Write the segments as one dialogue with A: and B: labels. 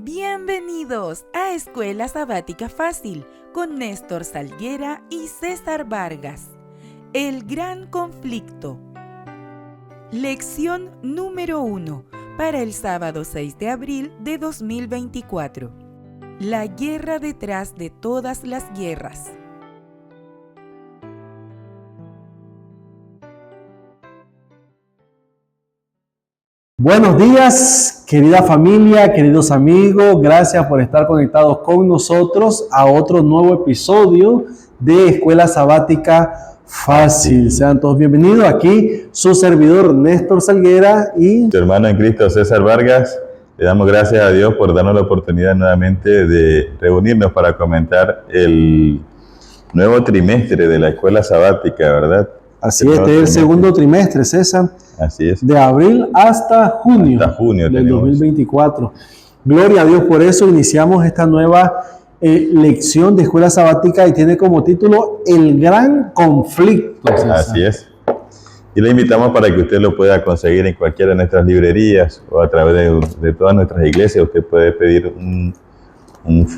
A: Bienvenidos a Escuela Sabática Fácil con Néstor Salguera y César Vargas. El gran conflicto. Lección número 1 para el sábado 6 de abril de 2024. La guerra detrás de todas las guerras.
B: Buenos días, querida familia, queridos amigos. Gracias por estar conectados con nosotros a otro nuevo episodio de Escuela Sabática Fácil. Sean todos bienvenidos. Aquí su servidor Néstor Salguera y
C: tu hermano en Cristo César Vargas. Le damos gracias a Dios por darnos la oportunidad nuevamente de reunirnos para comentar el nuevo trimestre de la Escuela Sabática, ¿verdad?
B: Así es, este es el segundo trimestre, César.
C: Así es.
B: De abril hasta junio del 2024. Gloria a Dios por eso. Iniciamos esta nueva lección de Escuela Sabática y tiene como título El Gran Conflicto, César.
C: Así es. Y le invitamos para que usted lo pueda conseguir en cualquiera de nuestras librerías o a través de todas nuestras iglesias. Usted puede pedir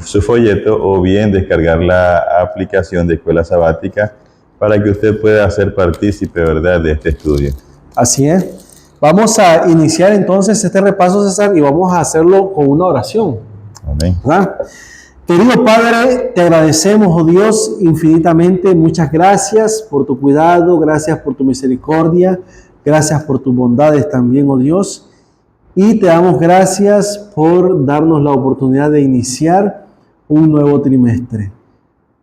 C: su folleto o bien descargar la aplicación de Escuela Sabática para que usted pueda ser partícipe, ¿verdad?, de este estudio.
B: Así es. Vamos a iniciar entonces este repaso, César, y vamos a hacerlo con una oración.
C: Amén.
B: ¿Verdad? Querido Padre, te agradecemos, oh Dios, infinitamente. Muchas gracias por tu cuidado, gracias por tu misericordia, gracias por tus bondades también, oh Dios. Y te damos gracias por darnos la oportunidad de iniciar un nuevo trimestre.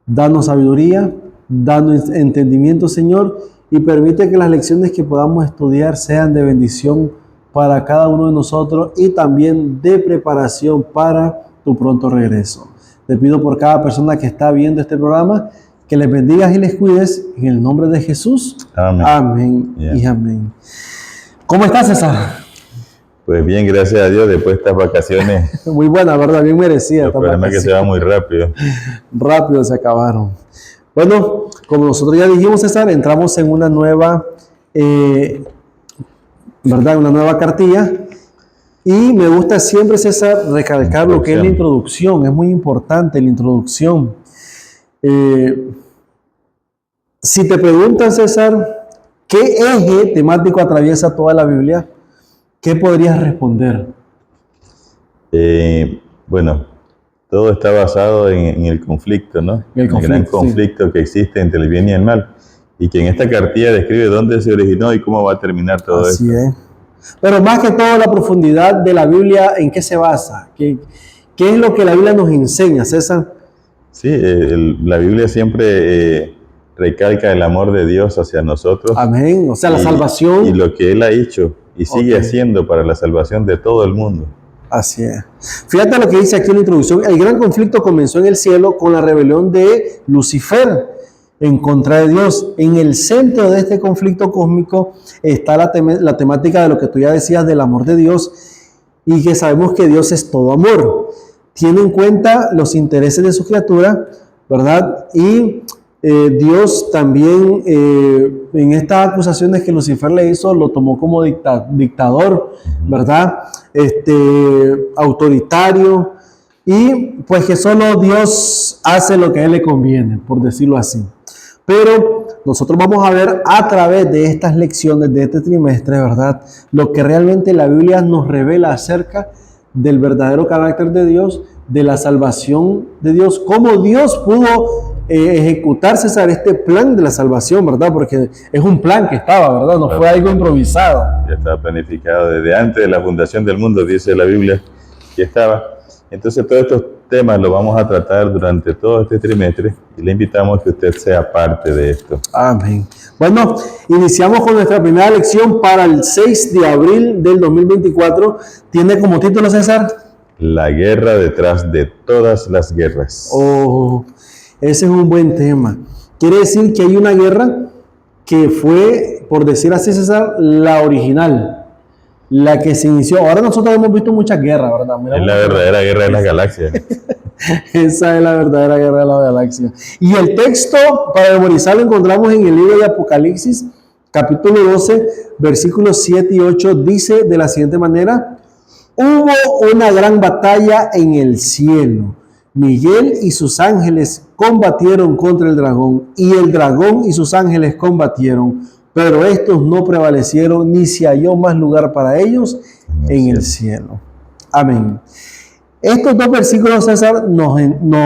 B: Danos sabiduría, danos entendimiento, Señor, y permite que las lecciones que podamos estudiar sean de bendición para cada uno de nosotros y también de preparación para tu pronto regreso. Te pido por cada persona que está viendo este programa que les bendigas y les cuides en el nombre de Jesús.
C: Amén.
B: Amén y amén. ¿Cómo estás, César?
C: Pues bien, gracias a Dios, después de estas vacaciones.
B: Muy buena, ¿verdad? Bien merecida.
C: El problema es que se va muy rápido. Rápido
B: se acabaron. Bueno, como nosotros ya dijimos, César, entramos en una nueva, ¿verdad? Una nueva cartilla. Y me gusta siempre, César, recalcar lo que es la introducción. Es muy importante la introducción. Si te preguntan, César, ¿qué eje temático atraviesa toda la Biblia? ¿Qué podrías responder?
C: Bueno, todo está basado en el conflicto, ¿no? El gran conflicto que existe entre el bien y el mal. Y que en esta cartilla describe dónde se originó y cómo va a terminar todo esto.
B: Así es. Pero más que todo, la profundidad de la Biblia, ¿en qué se basa? ¿Qué es lo que la Biblia nos enseña, César?
C: Sí, la Biblia siempre recalca el amor de Dios hacia nosotros.
B: Amén. O sea, la salvación.
C: Y lo que Él ha hecho y sigue haciendo para la salvación de todo el mundo.
B: Así es. Fíjate lo que dice aquí en la introducción. El gran conflicto comenzó en el cielo con la rebelión de Lucifer en contra de Dios. En el centro de este conflicto cósmico está la temática de lo que tú ya decías del amor de Dios y que sabemos que Dios es todo amor. Tiene en cuenta los intereses de su criatura, ¿verdad? Y Dios también en estas acusaciones que Lucifer le hizo lo tomó como dictador, ¿verdad? Autoritario, y pues que solo Dios hace lo que a Él le conviene, por decirlo así. Pero nosotros vamos a ver a través de estas lecciones de este trimestre, ¿verdad?, lo que realmente la Biblia nos revela acerca del verdadero carácter de Dios, de la salvación de Dios, cómo Dios pudo ejecutar, César, este plan de la salvación, ¿verdad? Porque es un plan que estaba, ¿verdad? No fue algo improvisado.
C: Ya estaba planificado desde antes de la fundación del mundo, dice la Biblia, que estaba. Entonces todos estos temas los vamos a tratar durante todo este trimestre y le invitamos a que usted sea parte de esto.
B: Amén. Bueno, iniciamos con nuestra primera lección para el 6 de abril del 2024. Tiene como título, César,
C: La guerra detrás de todas las guerras.
B: Oh, ese es un buen tema. Quiere decir que hay una guerra que fue, por decir así, César, la original. La que se inició. Ahora nosotros hemos visto muchas guerras, ¿verdad?
C: Es la verdadera guerra de las galaxias.
B: Esa es la verdadera guerra de las galaxias. Y el texto para memorizar lo encontramos en el libro de Apocalipsis, capítulo 12, versículos 7 y 8. Dice de la siguiente manera: Hubo una gran batalla en el cielo. Miguel y sus ángeles combatieron contra el dragón, y el dragón y sus ángeles combatieron, pero estos no prevalecieron, ni se halló más lugar para ellos en el cielo. Amén. Estos dos versículos, César, nos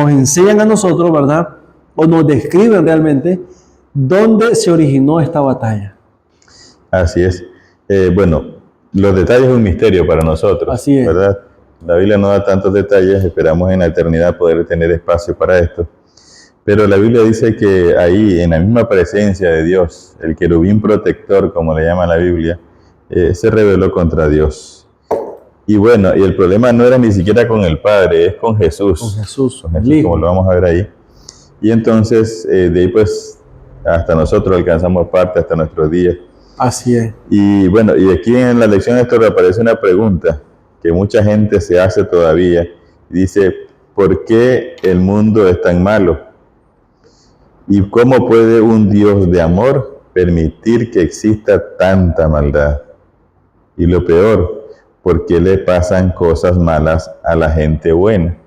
B: enseñan a nosotros, ¿verdad? O nos describen realmente dónde se originó esta batalla.
C: Así es. Bueno, los detalles es un misterio para nosotros.
B: Así es.
C: ¿Verdad? La Biblia no da tantos detalles, esperamos en la eternidad poder tener espacio para esto. Pero la Biblia dice que ahí, en la misma presencia de Dios, el querubín protector, como le llama la Biblia, se rebeló contra Dios. Y bueno, y el problema no era ni siquiera con el Padre, es con Jesús.
B: Con Jesús,
C: Como lo vamos a ver ahí. Y entonces, de ahí pues, hasta nosotros alcanzamos parte, hasta nuestros días.
B: Así es.
C: Y bueno, y aquí en la lección esto reaparece una pregunta que mucha gente se hace todavía. Dice, ¿por qué el mundo es tan malo? ¿Y cómo puede un Dios de amor permitir que exista tanta maldad? Y lo peor, ¿por qué le pasan cosas malas a la gente buena?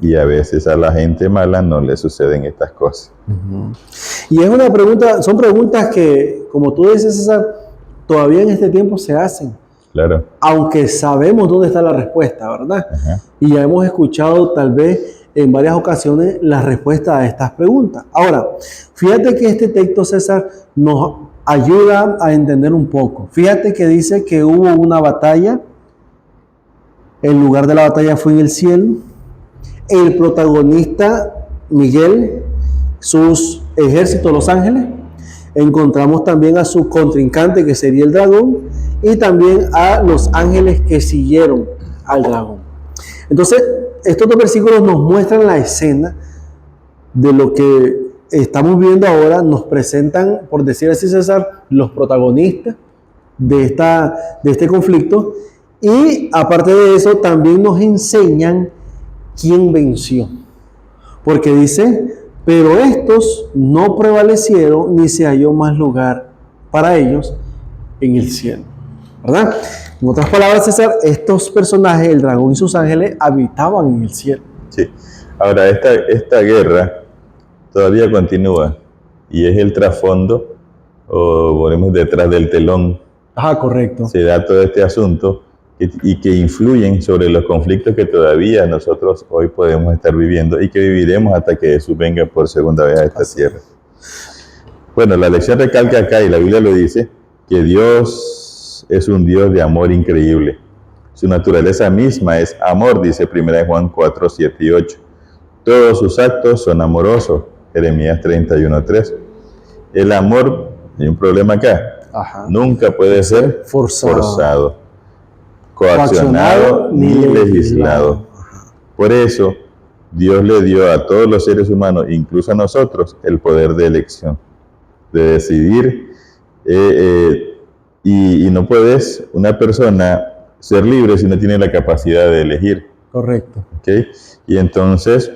C: Y a veces a la gente mala no le suceden estas cosas.
B: Y es una pregunta, son preguntas que, como tú dices, César, todavía en este tiempo se hacen.
C: Claro.
B: Aunque sabemos dónde está la respuesta, ¿verdad?
C: Ajá.
B: Y ya hemos escuchado tal vez en varias ocasiones la respuesta a estas preguntas. Ahora, fíjate que este texto, César, nos ayuda a entender un poco. Fíjate que dice que hubo una batalla, el lugar de la batalla fue en el cielo, el protagonista, Miguel, sus ejércitos, los ángeles, encontramos también a su contrincante, que sería el dragón, y también a los ángeles que siguieron al dragón. Entonces, estos dos versículos nos muestran la escena de lo que estamos viendo ahora, nos presentan, por decir así, César, los protagonistas de este conflicto, y aparte de eso, también nos enseñan quién venció. Porque dice, pero estos no prevalecieron, ni se halló más lugar para ellos en el cielo. ¿Verdad? En otras palabras, César, estos personajes, el dragón y sus ángeles, habitaban en el cielo.
C: Sí. Ahora, esta guerra todavía continúa y es el trasfondo, o ponemos detrás del telón.
B: Ah, correcto.
C: Se da todo este asunto y que influyen sobre los conflictos que todavía nosotros hoy podemos estar viviendo y que viviremos hasta que Jesús venga por segunda vez a esta tierra. Bueno, la lección recalca acá, y la Biblia lo dice, que Dios es un Dios de amor increíble. Su naturaleza misma es amor, dice 1 Juan 4, 7 y 8. Todos sus actos son amorosos, Jeremías 31:3. El amor, hay un problema acá, nunca puede ser forzado, coaccionado ni legislado. Por eso, Dios le dio a todos los seres humanos, incluso a nosotros, el poder de elección, de decidir, y no puedes una persona ser libre si no tiene la capacidad de elegir.
B: Correcto.
C: ¿Okay? Y entonces,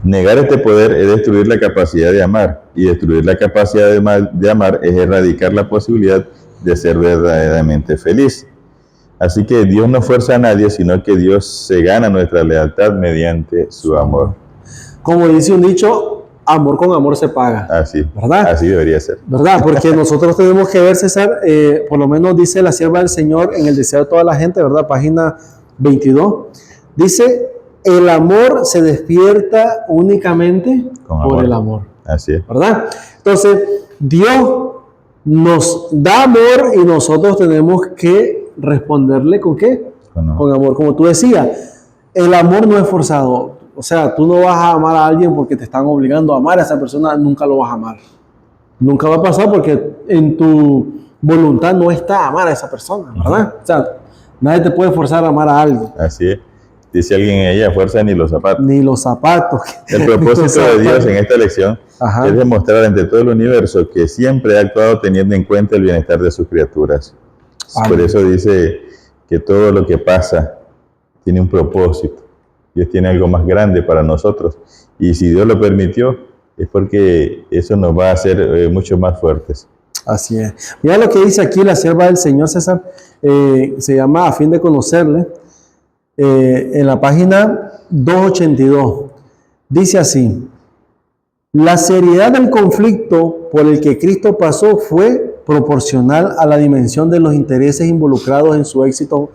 C: negar este poder es destruir la capacidad de amar, y destruir la capacidad de amar es erradicar la posibilidad de ser verdaderamente feliz. Así que Dios no fuerza a nadie, sino que Dios se gana nuestra lealtad mediante su amor.
B: Como dice un dicho, amor con amor se paga.
C: Así,
B: ¿verdad?
C: Así debería ser.
B: ¿Verdad? Porque nosotros tenemos que ver, César, por lo menos dice la sierva del Señor en el deseo de toda la gente, ¿verdad? Página 22. Dice, el amor se despierta únicamente por el amor.
C: Así es.
B: ¿Verdad? Entonces, Dios nos da amor y nosotros tenemos que responderle ¿con qué? Con amor. Como tú decías, el amor no es forzado. O sea, tú no vas a amar a alguien porque te están obligando a amar a esa persona, nunca lo vas a amar. Nunca va a pasar porque en tu voluntad no está amar a esa persona, ¿verdad? O sea, nadie te puede forzar a amar a alguien.
C: Así es. Dice alguien en ella, fuerza ni los zapatos.
B: Ni los zapatos.
C: El propósito de Dios en esta lección es demostrar ante todo el universo que siempre ha actuado teniendo en cuenta el bienestar de sus criaturas. Por eso dice que todo lo que pasa tiene un propósito. Dios tiene algo más grande para nosotros. Y si Dios lo permitió, es porque eso nos va a hacer mucho más fuertes.
B: Así es. Mira lo que dice aquí la sierva del Señor, César, se llama A fin de conocerle, en la página 282. Dice así: la seriedad del conflicto por el que Cristo pasó fue proporcional a la dimensión de los intereses involucrados en su éxito,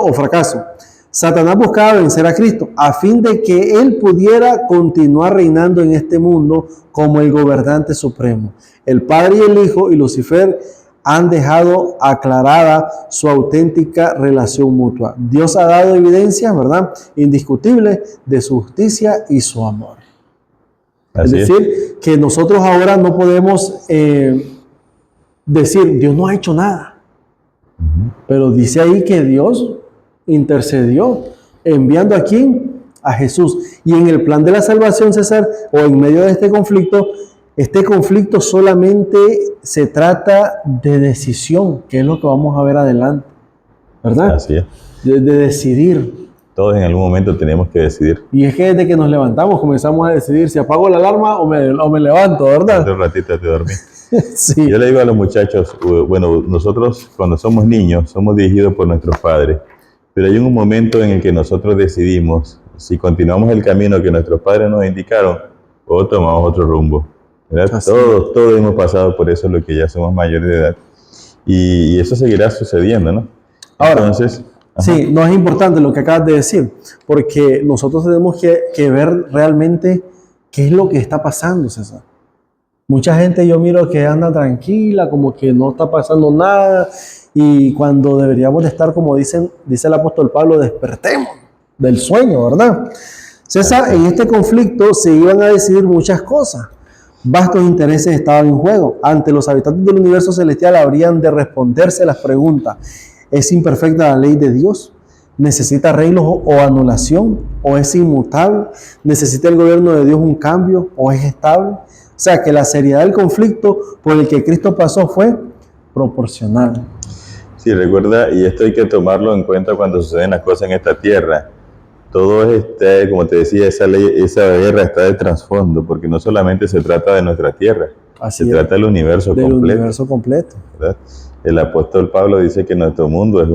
B: o fracaso. Satanás buscaba vencer a Cristo a fin de que él pudiera continuar reinando en este mundo como el gobernante supremo. El Padre y el Hijo y Lucifer han dejado aclarada su auténtica relación mutua. Dios ha dado evidencia, ¿verdad?, indiscutible de su justicia y su amor.
C: Así
B: es decir, que nosotros ahora no podemos decir, Dios no ha hecho nada. Pero dice ahí que Dios intercedió, enviando a quién, a Jesús. Y en el plan de la salvación, César, o en medio de este conflicto solamente se trata de decisión, que es lo que vamos a ver adelante, ¿verdad?
C: Así es.
B: De decidir.
C: Todos en algún momento tenemos que decidir.
B: Y es que desde que nos levantamos comenzamos a decidir si apago la alarma o me levanto, ¿verdad?
C: Hace un ratito te dormí.
B: Sí.
C: Yo le digo a los muchachos, bueno, nosotros cuando somos niños somos dirigidos por nuestros padres, pero hay un momento en el que nosotros decidimos si continuamos el camino que nuestros padres nos indicaron o tomamos otro rumbo. Todos hemos pasado por eso, lo que ya somos mayores de edad, y eso seguirá sucediendo, ¿no?
B: Ahora,
C: entonces,
B: sí, no es importante lo que acabas de decir, porque nosotros tenemos que ver realmente qué es lo que está pasando, César. Mucha gente yo miro que anda tranquila, como que no está pasando nada, y cuando deberíamos de estar, como dice el apóstol Pablo, despertemos del sueño, ¿verdad? César, en este conflicto se iban a decidir muchas cosas. Vastos intereses estaban en juego. Ante los habitantes del universo celestial habrían de responderse las preguntas: ¿es imperfecta la ley de Dios? ¿Necesita arreglos o anulación? ¿O es inmutable? ¿Necesita el gobierno de Dios un cambio? ¿O es estable? O sea, que la seriedad del conflicto por el que Cristo pasó fue proporcional.
C: Sí, recuerda, y esto hay que tomarlo en cuenta cuando suceden las cosas en esta tierra. Todo como te decía, esa guerra está de trasfondo, porque no solamente se trata de nuestra tierra, se trata del universo completo. Del
B: universo completo.
C: ¿Verdad? El apóstol Pablo dice que nuestro mundo es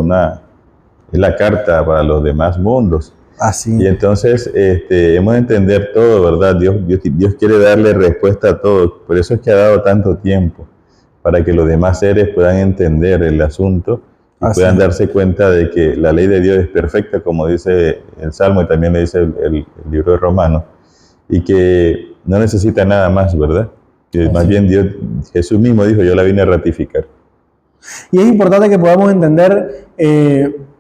C: la carta para los demás mundos.
B: Así.
C: Y entonces hemos de entender todo, ¿verdad? Dios quiere darle respuesta a todo. Por eso es que ha dado tanto tiempo, para que los demás seres puedan entender el asunto y puedan darse cuenta de que la ley de Dios es perfecta, como dice el Salmo y también le dice el libro de Romanos, y que no necesita nada más, ¿verdad? Que más bien Jesús mismo dijo, yo la vine a ratificar.
B: Y es importante que podamos entender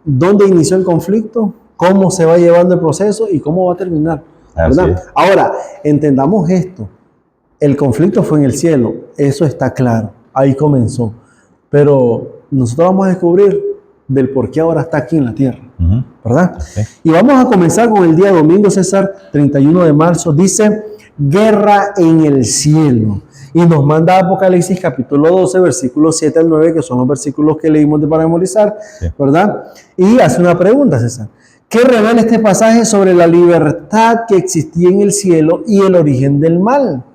B: dónde inició el conflicto, cómo se va llevando el proceso y cómo va a terminar, ¿verdad? Ahora, entendamos esto. El conflicto fue en el cielo, eso está claro, ahí comenzó. Pero nosotros vamos a descubrir del por qué ahora está aquí en la tierra, ¿verdad? Okay. Y vamos a comenzar con el día domingo, César, 31 de marzo. Dice, guerra en el cielo. Y nos manda Apocalipsis capítulo 12, versículos 7 al 9, que son los versículos que leímos para memorizar, ¿verdad? Y hace una pregunta, César. ¿Qué revela este pasaje sobre la libertad que existía en el cielo y el origen del mal?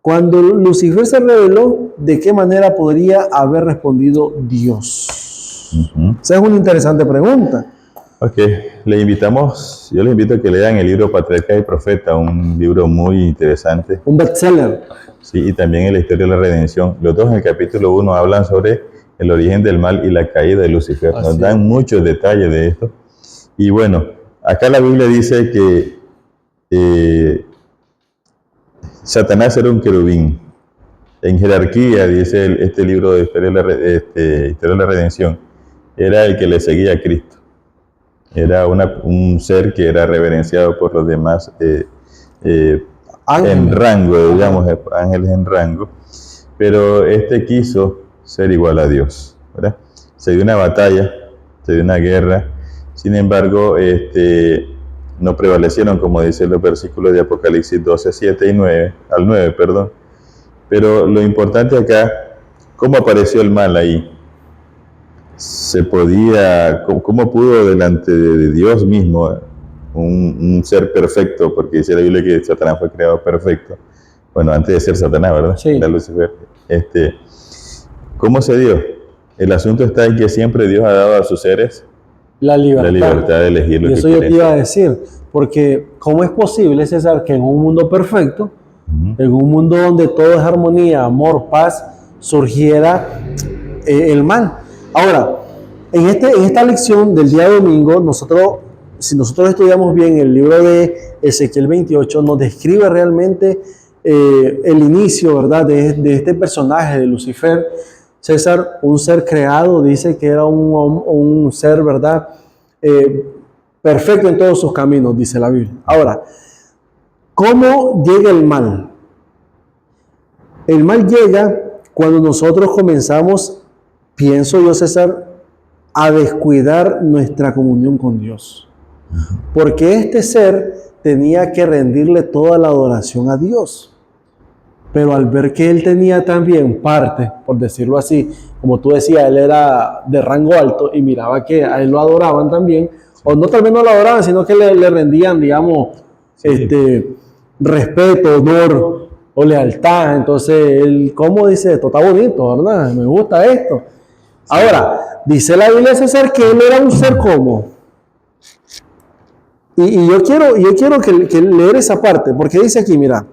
B: Cuando Lucifer se rebeló, ¿de qué manera podría haber respondido Dios? Esa es una interesante pregunta.
C: Ok, yo les invito a que lean el libro Patriarcas y Profetas, un libro muy interesante.
B: Un bestseller.
C: Sí, y también en la historia de la redención. Los dos en el capítulo 1 hablan sobre el origen del mal y la caída de Lucifer. Nos dan muchos detalles de esto. Y bueno, acá la Biblia dice que Satanás era un querubín. En jerarquía, dice este libro de historia de la redención, era el que le seguía a Cristo. Era un ser que era reverenciado por los demás en rango, digamos, ángeles en rango. Pero quiso ser igual a Dios, ¿verdad? Se dio una batalla, se dio una guerra. Sin embargo, no prevalecieron, como dicen los versículos de Apocalipsis 12, 7 y 9, al 9, perdón. Pero lo importante acá, ¿cómo apareció el mal ahí? ¿Cómo pudo delante de Dios mismo un ser perfecto? Porque dice la Biblia que Satanás fue creado perfecto. Bueno, antes de ser Satanás, ¿verdad?
B: Sí.
C: Era Lucifer. ¿Cómo se dio? El asunto está en que siempre Dios ha dado a sus seres
B: La libertad.
C: la libertad de elegir lo
B: Y
C: que
B: eso yo te
C: quieren
B: iba a
C: ser.
B: decir, porque ¿cómo es posible, César, que en un mundo perfecto, en un mundo donde todo es armonía, amor, paz, surgiera el mal? Ahora, en esta lección del día domingo, si nosotros estudiamos bien el libro de Ezequiel 28, nos describe realmente el inicio, ¿verdad?, de este personaje de Lucifer. César, un ser creado, dice que era un ser, ¿verdad?, perfecto en todos sus caminos, dice la Biblia. Ahora, ¿cómo llega el mal? El mal llega cuando nosotros comenzamos, pienso yo, César, a descuidar nuestra comunión con Dios. Porque este ser tenía que rendirle toda la adoración a Dios. Pero al ver que él tenía también parte, por decirlo así, como tú decías, él era de rango alto y miraba que a él lo adoraban también, o no tal vez no lo adoraban, sino que le rendían, digamos, respeto, honor o lealtad. Entonces, él, ¿cómo dice esto? Está bonito, ¿verdad? Me gusta esto. Ahora, dice la Biblia, César, que él era un ser como. Y yo quiero que leer esa parte, porque dice aquí, mira,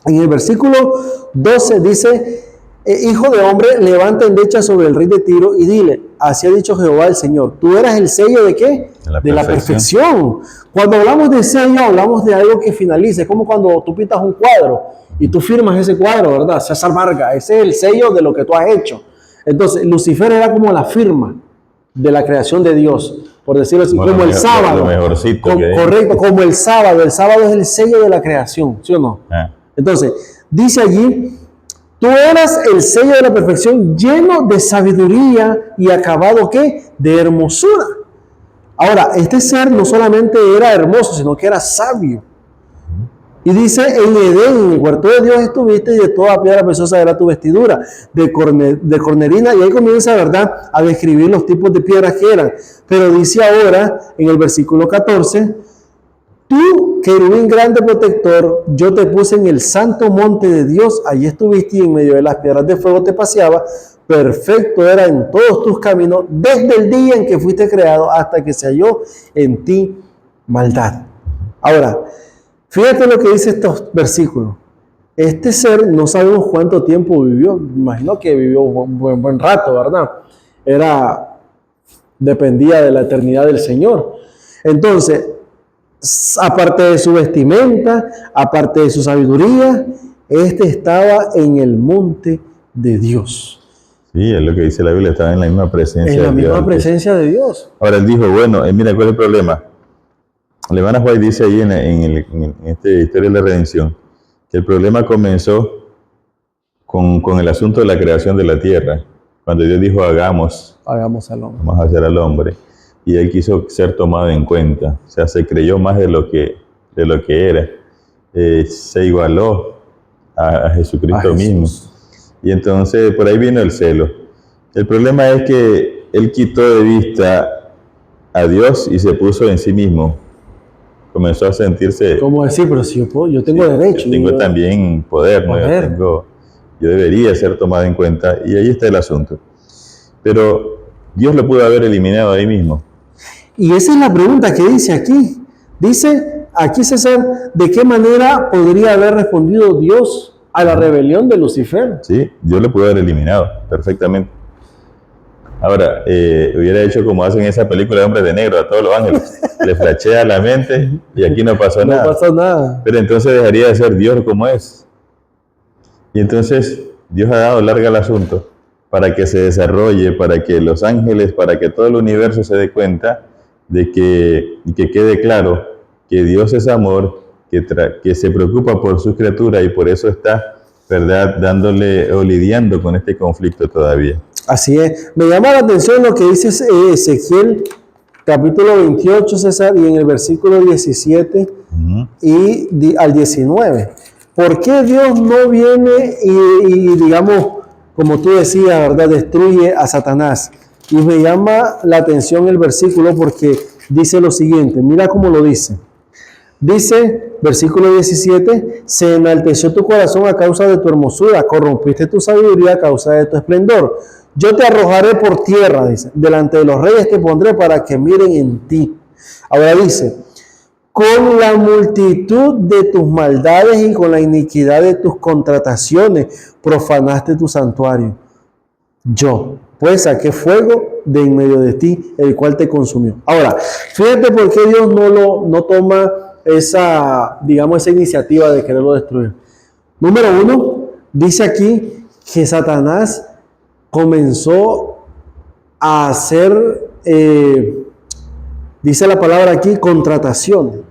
B: en el versículo 12 dice, hijo de hombre, levanta endecha sobre el rey de Tiro y dile, así ha dicho Jehová el Señor, tú eras el sello ¿de qué? De la perfección. Cuando hablamos de sello, hablamos de algo que finalice. Es como cuando tú pintas un cuadro y tú firmas ese cuadro, ¿verdad? César Vargas, ese es el sello de lo que tú has hecho. Entonces, Lucifer era como la firma de la creación de Dios, por decirlo así, bueno, como el sábado.
C: Lo mejorcito
B: correcto, como el sábado. El sábado es el sello de la creación, ¿sí o no? Entonces, dice allí, tú eras el sello de la perfección, lleno de sabiduría y acabado, ¿qué? De hermosura. Ahora, este ser no solamente era hermoso, sino que era sabio. Y dice, en Edén, en el huerto de Dios estuviste y de toda piedra preciosa era tu vestidura, de cornerina, y ahí comienza, ¿verdad?, a describir los tipos de piedras que eran. Pero dice ahora, en el versículo 14, tú, querubín grande protector, yo te puse en el santo monte de Dios, allí estuviste y en medio de las piedras de fuego te paseabas, perfecto era en todos tus caminos, desde el día en que fuiste creado hasta que se halló en ti maldad. Ahora, fíjate lo que dice estos versículos. Este ser no sabemos cuánto tiempo vivió, me imagino que vivió un buen rato, ¿verdad? Dependía de la eternidad del Señor. Entonces, aparte de su vestimenta, aparte de su sabiduría, este estaba en el monte de Dios.
C: Sí, es lo que dice la Biblia, estaba en la misma presencia de Dios.
B: En la misma presencia de Dios.
C: Ahora él dijo, bueno, mira, ¿cuál es el problema? Levana White dice ahí en esta historia de la redención, que el problema comenzó con el asunto de la creación de la tierra. Cuando Dios dijo, hagamos al hombre. Vamos a hacer al hombre. Y él quiso ser tomado en cuenta. O sea, se creyó más de lo que era. Se igualó a Jesucristo mismo. Y entonces por ahí vino el celo. El problema es que él quitó de vista a Dios y se puso en sí mismo. Comenzó a sentirse...
B: ¿Cómo decir? Pero si yo tengo derecho.
C: Yo tengo también poder. ¿No? Yo debería ser tomado en cuenta. Y ahí está el asunto. Pero Dios lo pudo haber eliminado ahí mismo.
B: Y esa es la pregunta que dice aquí. Dice aquí, César, ¿de qué manera podría haber respondido Dios a la rebelión de Lucifer?
C: Sí, Dios lo pudo haber eliminado perfectamente. Ahora, hubiera hecho como hacen en esa película de Hombres de Negro, a todos los ángeles. Le flashea la mente y aquí no pasó nada.
B: No pasó nada.
C: Pero entonces dejaría de ser Dios como es. Y entonces Dios ha dado larga al asunto para que se desarrolle, para que los ángeles, para que todo el universo se dé cuenta de que quede claro que Dios es amor, que se preocupa por sus criaturas y por eso está, ¿verdad?, dándole o lidiando con este conflicto todavía.
B: Así es. Me llama la atención lo que dice Ezequiel, capítulo 28, César, y en el versículo 17 y al 19. ¿Por qué Dios no viene y digamos, como tú decías, ¿verdad?, destruye a Satanás? Y me llama la atención el versículo porque dice lo siguiente, mira cómo lo dice. Dice, versículo 17, se enalteció tu corazón a causa de tu hermosura, corrompiste tu sabiduría a causa de tu esplendor. Yo te arrojaré por tierra, dice, delante de los reyes te pondré para que miren en ti. Ahora dice, con la multitud de tus maldades y con la iniquidad de tus contrataciones profanaste tu santuario. Yo, pues saqué fuego de en medio de ti, el cual te consumió. Ahora, fíjate por qué Dios no toma esa iniciativa de quererlo destruir. Número uno, dice aquí que Satanás comenzó a hacer, dice la palabra aquí, contratación.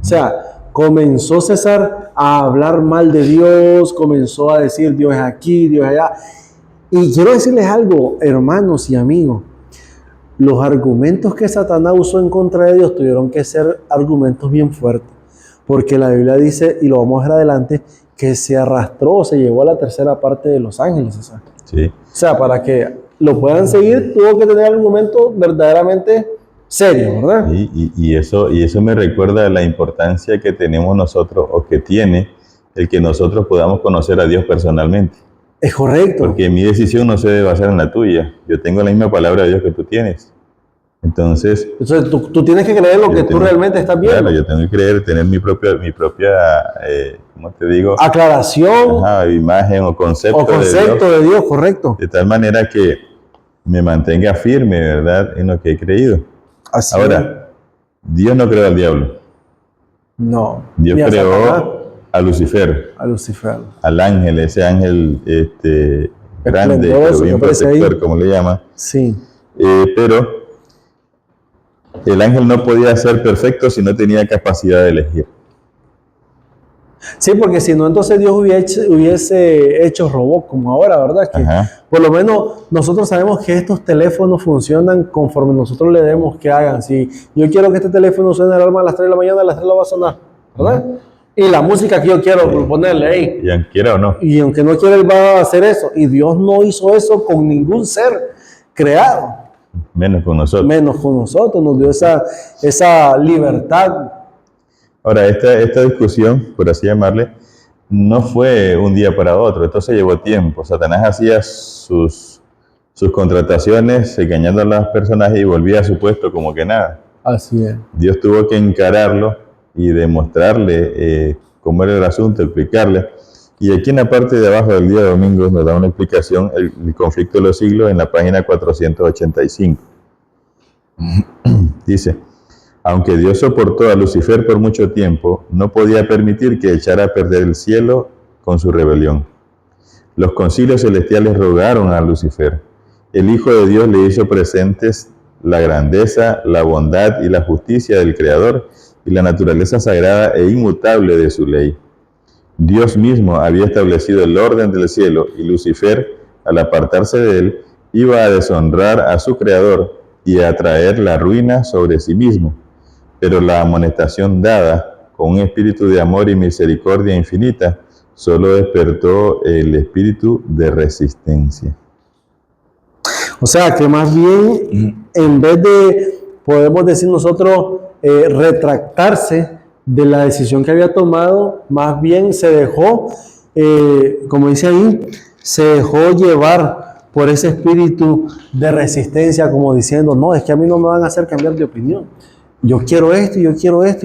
B: O sea, comenzó César a hablar mal de Dios, comenzó a decir Dios es aquí, Dios es allá. Y quiero decirles algo, hermanos y amigos, los argumentos que Satanás usó en contra de Dios tuvieron que ser argumentos bien fuertes, porque la Biblia dice, y lo vamos a ver adelante, que se arrastró, se llevó a la tercera parte de los ángeles, César.
C: Sí.
B: O sea, para que lo puedan seguir, tuvo que tener argumentos verdaderamente serios, ¿verdad?
C: Y eso me recuerda a la importancia que tenemos nosotros, o que tiene el que nosotros podamos conocer a Dios personalmente.
B: Es correcto.
C: Porque mi decisión no se debe basar en la tuya. Yo tengo la misma palabra de Dios que tú tienes. Entonces
B: tú tienes que creer lo que tú realmente estás viendo.
C: Claro, yo tengo que creer, tener mi propia ¿cómo te digo?
B: Aclaración.
C: Imagen o concepto,
B: de Dios, correcto.
C: De tal manera que me mantenga firme, ¿verdad?, en lo que he creído.
B: Así
C: Ahora, Dios no creó al diablo.
B: No.
C: Dios creó a Lucifer. Al ángel, ese ángel grande, pero bien protector, como le llama.
B: Sí.
C: Pero el ángel no podía ser perfecto si no tenía capacidad de elegir.
B: Sí, porque si no, entonces Dios hubiese hecho robots como ahora, ¿verdad? Que por lo menos nosotros sabemos que estos teléfonos funcionan conforme nosotros le demos que hagan. Si yo quiero que este teléfono suene la alarma a las 3 de la mañana, a las 3 lo va a sonar, ¿verdad? Y la música que yo quiero ponerle ahí.
C: Y aunque quiera o no.
B: Y aunque no quiera, él va a hacer eso. Y Dios no hizo eso con ningún ser creado.
C: Menos con nosotros.
B: Nos dio esa libertad.
C: Ahora, esta discusión, por así llamarle, no fue un día para otro. Esto se llevó tiempo. Satanás hacía sus contrataciones, engañando a los personajes, y volvía a su puesto como que nada.
B: Así es.
C: Dios tuvo que encararlo y demostrarle cómo era el asunto, explicarle. Y aquí en la parte de abajo del día domingo nos da una explicación, el conflicto de los siglos, en la página 485. Dice, aunque Dios soportó a Lucifer por mucho tiempo, no podía permitir que echara a perder el cielo con su rebelión. Los concilios celestiales rogaron a Lucifer. El Hijo de Dios le hizo presentes la grandeza, la bondad y la justicia del Creador y la naturaleza sagrada e inmutable de su ley. Dios mismo había establecido el orden del cielo, y Lucifer, al apartarse de él, iba a deshonrar a su Creador y a traer la ruina sobre sí mismo. Pero la amonestación dada, con un espíritu de amor y misericordia infinita, solo despertó el espíritu de resistencia.
B: O sea, que más bien, en vez de, podemos decir nosotros, retractarse de la decisión que había tomado, más bien se dejó, como dice ahí, se dejó llevar por ese espíritu de resistencia, como diciendo, no, es que a mí no me van a hacer cambiar de opinión. Yo quiero esto, y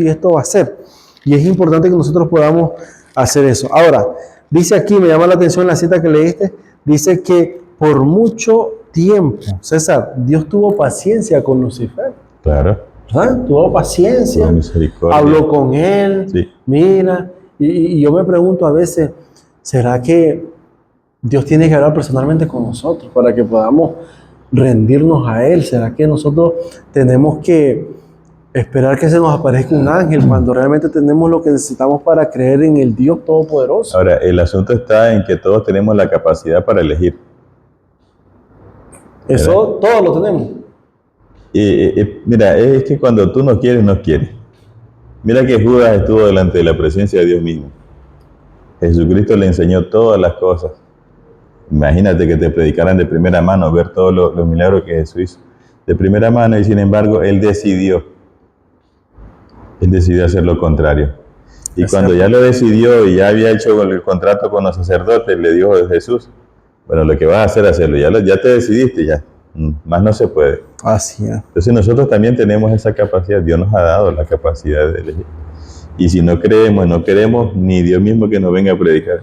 B: esto va a ser. Y es importante que nosotros podamos hacer eso. Ahora, dice aquí, me llama la atención la cita que leíste, dice que por mucho tiempo, César, Dios tuvo paciencia con Lucifer.
C: Claro.
B: ¿Verdad? Tuvo paciencia, habló con él, sí. Mira, y yo me pregunto a veces, ¿será que Dios tiene que hablar personalmente con nosotros para que podamos rendirnos a Él? ¿Será que nosotros tenemos que esperar que se nos aparezca un ángel cuando realmente tenemos lo que necesitamos para creer en el Dios Todopoderoso?
C: Ahora, el asunto está en que todos tenemos la capacidad para elegir.
B: Eso todos lo tenemos.
C: Mira, es que cuando tú no quieres, no quieres. Mira que Judas estuvo delante de la presencia de Dios mismo. Jesucristo le enseñó todas las cosas. Imagínate que te predicaran de primera mano, ver todos los milagros que Jesús hizo de primera mano, y sin embargo, Él decidió Él decidió hacer lo contrario. Y
B: Es
C: cuando
B: cierto.
C: ya lo decidió y ya había hecho el contrato con los sacerdotes, le dijo a Jesús, bueno, lo que vas a hacer, hacerlo. Ya te decidiste, ya. Más no se puede.
B: Así es.
C: Entonces nosotros también tenemos esa capacidad. Dios nos ha dado la capacidad de elegir. Y si no creemos, no queremos, ni Dios mismo que nos venga a predicar.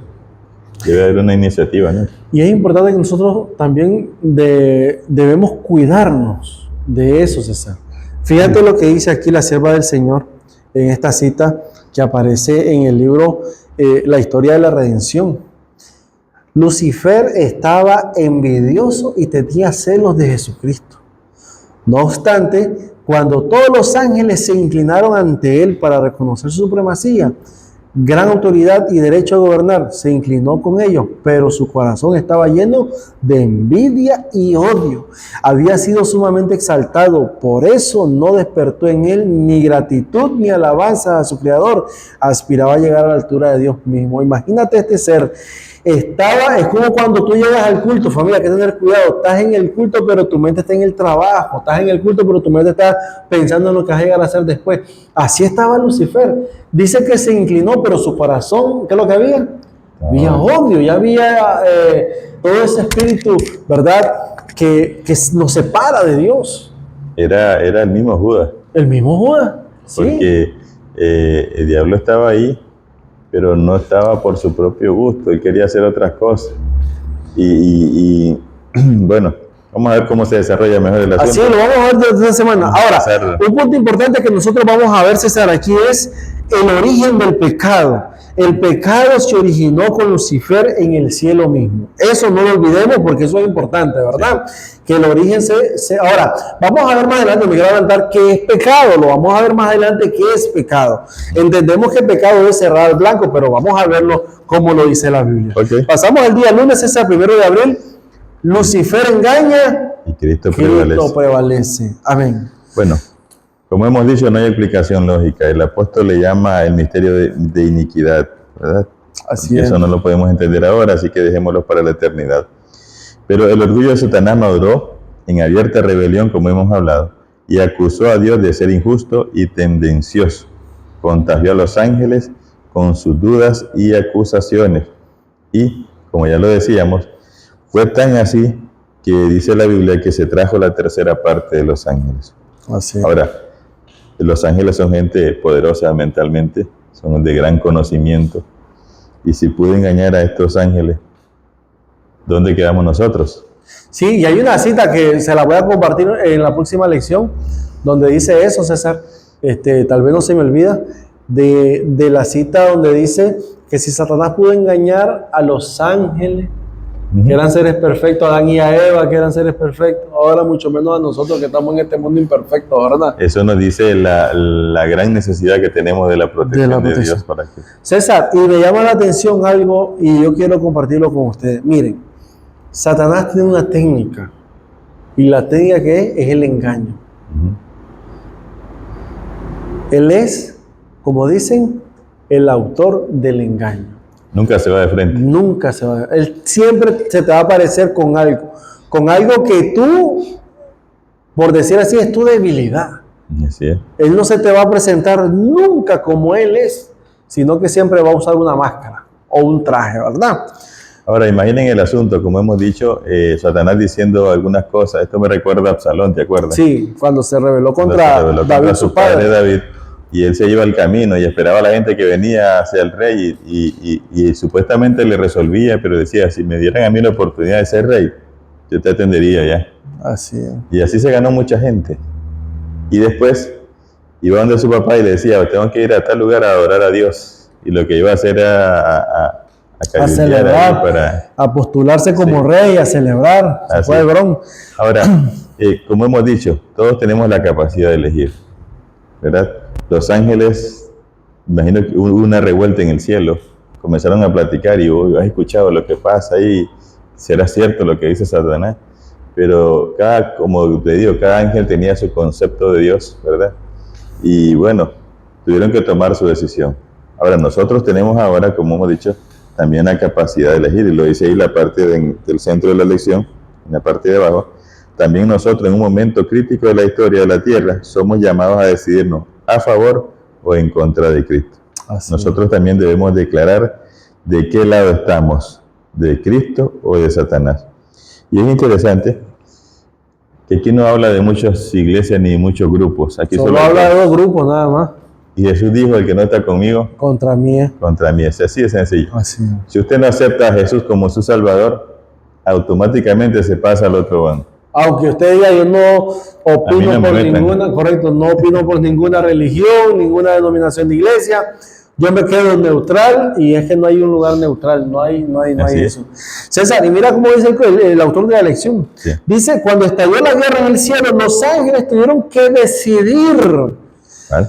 C: Debe haber una iniciativa, ¿no?
B: Y es importante que nosotros también debemos cuidarnos de eso, César. Fíjate lo que dice aquí la sierva del Señor en esta cita que aparece en el libro La historia de la redención. Lucifer estaba envidioso y tenía celos de Jesucristo. No obstante, cuando todos los ángeles se inclinaron ante él para reconocer su supremacía, gran autoridad y derecho a gobernar, se inclinó con ellos, pero su corazón estaba lleno de envidia y odio. Había sido sumamente exaltado, por eso no despertó en él ni gratitud ni alabanza a su Creador. Aspiraba a llegar a la altura de Dios mismo. Imagínate este ser. Es como cuando tú llegas al culto, familia, hay que tener cuidado. Estás en el culto, pero tu mente está en el trabajo. Estás en el culto, pero tu mente está pensando en lo que vas a llegar a hacer después. Así estaba Lucifer. Dice que se inclinó, pero su corazón, ¿qué es lo que había? Había odio, ya había todo ese espíritu, ¿verdad? Que nos separa de Dios.
C: Era el mismo Judas.
B: El mismo Judas, ¿sí?
C: Porque el diablo estaba ahí, pero no estaba por su propio gusto, él quería hacer otras cosas. Y bueno, vamos a ver cómo se desarrolla mejor el asunto.
B: Así lo vamos a ver desde esta semana.
C: Vamos a
B: Ahora,
C: hacerlo.
B: un punto importante que nosotros vamos a ver, César, aquí es el origen del pecado. El pecado se originó con Lucifer en el cielo mismo. Eso no lo olvidemos porque eso es importante, ¿verdad? Que el origen Ahora, vamos a ver más adelante, me quiero adelantar qué es pecado. Lo vamos a ver más adelante qué es pecado. Entendemos que pecado es cerrar el blanco, pero vamos a verlo como lo dice la Biblia.
C: Okay.
B: Pasamos al día lunes, César, 1 de abril. Lucifer engaña,
C: Y Cristo
B: Cristo prevalece. Amén.
C: Bueno, como hemos dicho, no hay explicación lógica. El apóstol le llama el misterio de iniquidad, ¿verdad?
B: Así
C: Eso
B: es.
C: no lo podemos entender ahora, así que dejémoslo para la eternidad. Pero el orgullo de Satanás maduró en abierta rebelión, como hemos hablado, y acusó a Dios de ser injusto y tendencioso. Contagió a los ángeles con sus dudas y acusaciones. Y, como ya lo decíamos, fue tan así que dice la Biblia que se trajo la tercera parte de los ángeles.
B: Así es.
C: Ahora, los ángeles son gente poderosa mentalmente, son de gran conocimiento. Y si pude engañar a estos ángeles, ¿dónde quedamos nosotros?
B: Sí, y hay una cita que se la voy a compartir en la próxima lección, donde dice eso, César. Tal vez no se me olvida, de la cita donde dice que si Satanás pudo engañar a los ángeles, que eran seres perfectos, a Adán y a Eva, que eran seres perfectos, ahora mucho menos a nosotros que estamos en este mundo imperfecto, ¿verdad?
C: Eso nos dice la gran necesidad que tenemos de la protección de Dios para que...
B: César, y me llama la atención algo y yo quiero compartirlo con ustedes. Miren, Satanás tiene una técnica y la técnica que es el engaño. Él es, como dicen, el autor del engaño.
C: Nunca se va de frente.
B: Nunca se va. Él siempre se te va a aparecer con algo que tú, por decir así, es tu debilidad.
C: Así es.
B: Él no se te va a presentar nunca como él es, sino que siempre va a usar una máscara o un traje, ¿verdad?
C: Ahora, imaginen el asunto, como hemos dicho, Satanás diciendo algunas cosas. Esto me recuerda a Absalón, ¿te acuerdas?
B: Sí, cuando se rebeló contra David,
C: su padre David. Y él se iba al camino y esperaba a la gente que venía hacia el rey y supuestamente le resolvía, pero decía, si me dieran a mí la oportunidad de ser rey, yo te atendería ya.
B: Así es.
C: Y así se ganó mucha gente. Y después iba donde su papá y le decía, tengo que ir a tal lugar a adorar a Dios. Y lo que iba a hacer era
B: a celebrar, a postularse como rey, a celebrar. Se fue Hebrón.
C: Ahora, como hemos dicho, todos tenemos la capacidad de elegir, ¿verdad? Los ángeles, imagino que hubo una revuelta en el cielo, comenzaron a platicar y has escuchado lo que pasa ahí, será cierto lo que dice Satanás, pero como te digo, cada ángel tenía su concepto de Dios, ¿verdad? Y bueno, tuvieron que tomar su decisión. Ahora, nosotros tenemos ahora, como hemos dicho, también la capacidad de elegir, y lo dice ahí la parte del centro de la lección, en la parte de abajo. También nosotros, en un momento crítico de la historia de la Tierra, somos llamados a decidirnos a favor o en contra de Cristo.
B: Así
C: Nosotros también debemos declarar de qué lado estamos, de Cristo o de Satanás. Y es interesante que aquí no habla de muchas iglesias ni muchos grupos. Aquí
B: solo habla de 2 grupos nada más.
C: Y Jesús dijo, el que no está conmigo,
B: Contra mí.
C: contra mí. Es así de sencillo.
B: Así es.
C: Si usted no acepta a Jesús como su Salvador, automáticamente se pasa al otro bando.
B: Aunque usted diga, yo no opino
C: no me
B: por
C: metan.
B: ninguna, correcto, no opino por ninguna religión, ninguna denominación de iglesia, yo me quedo neutral, y es que no hay un lugar neutral, no hay
C: Así es.
B: eso. César, y mira cómo dice el autor de la lección.
C: Sí.
B: Dice, cuando estalló la guerra en el cielo, los ángeles tuvieron que decidir,
C: ¿Vale?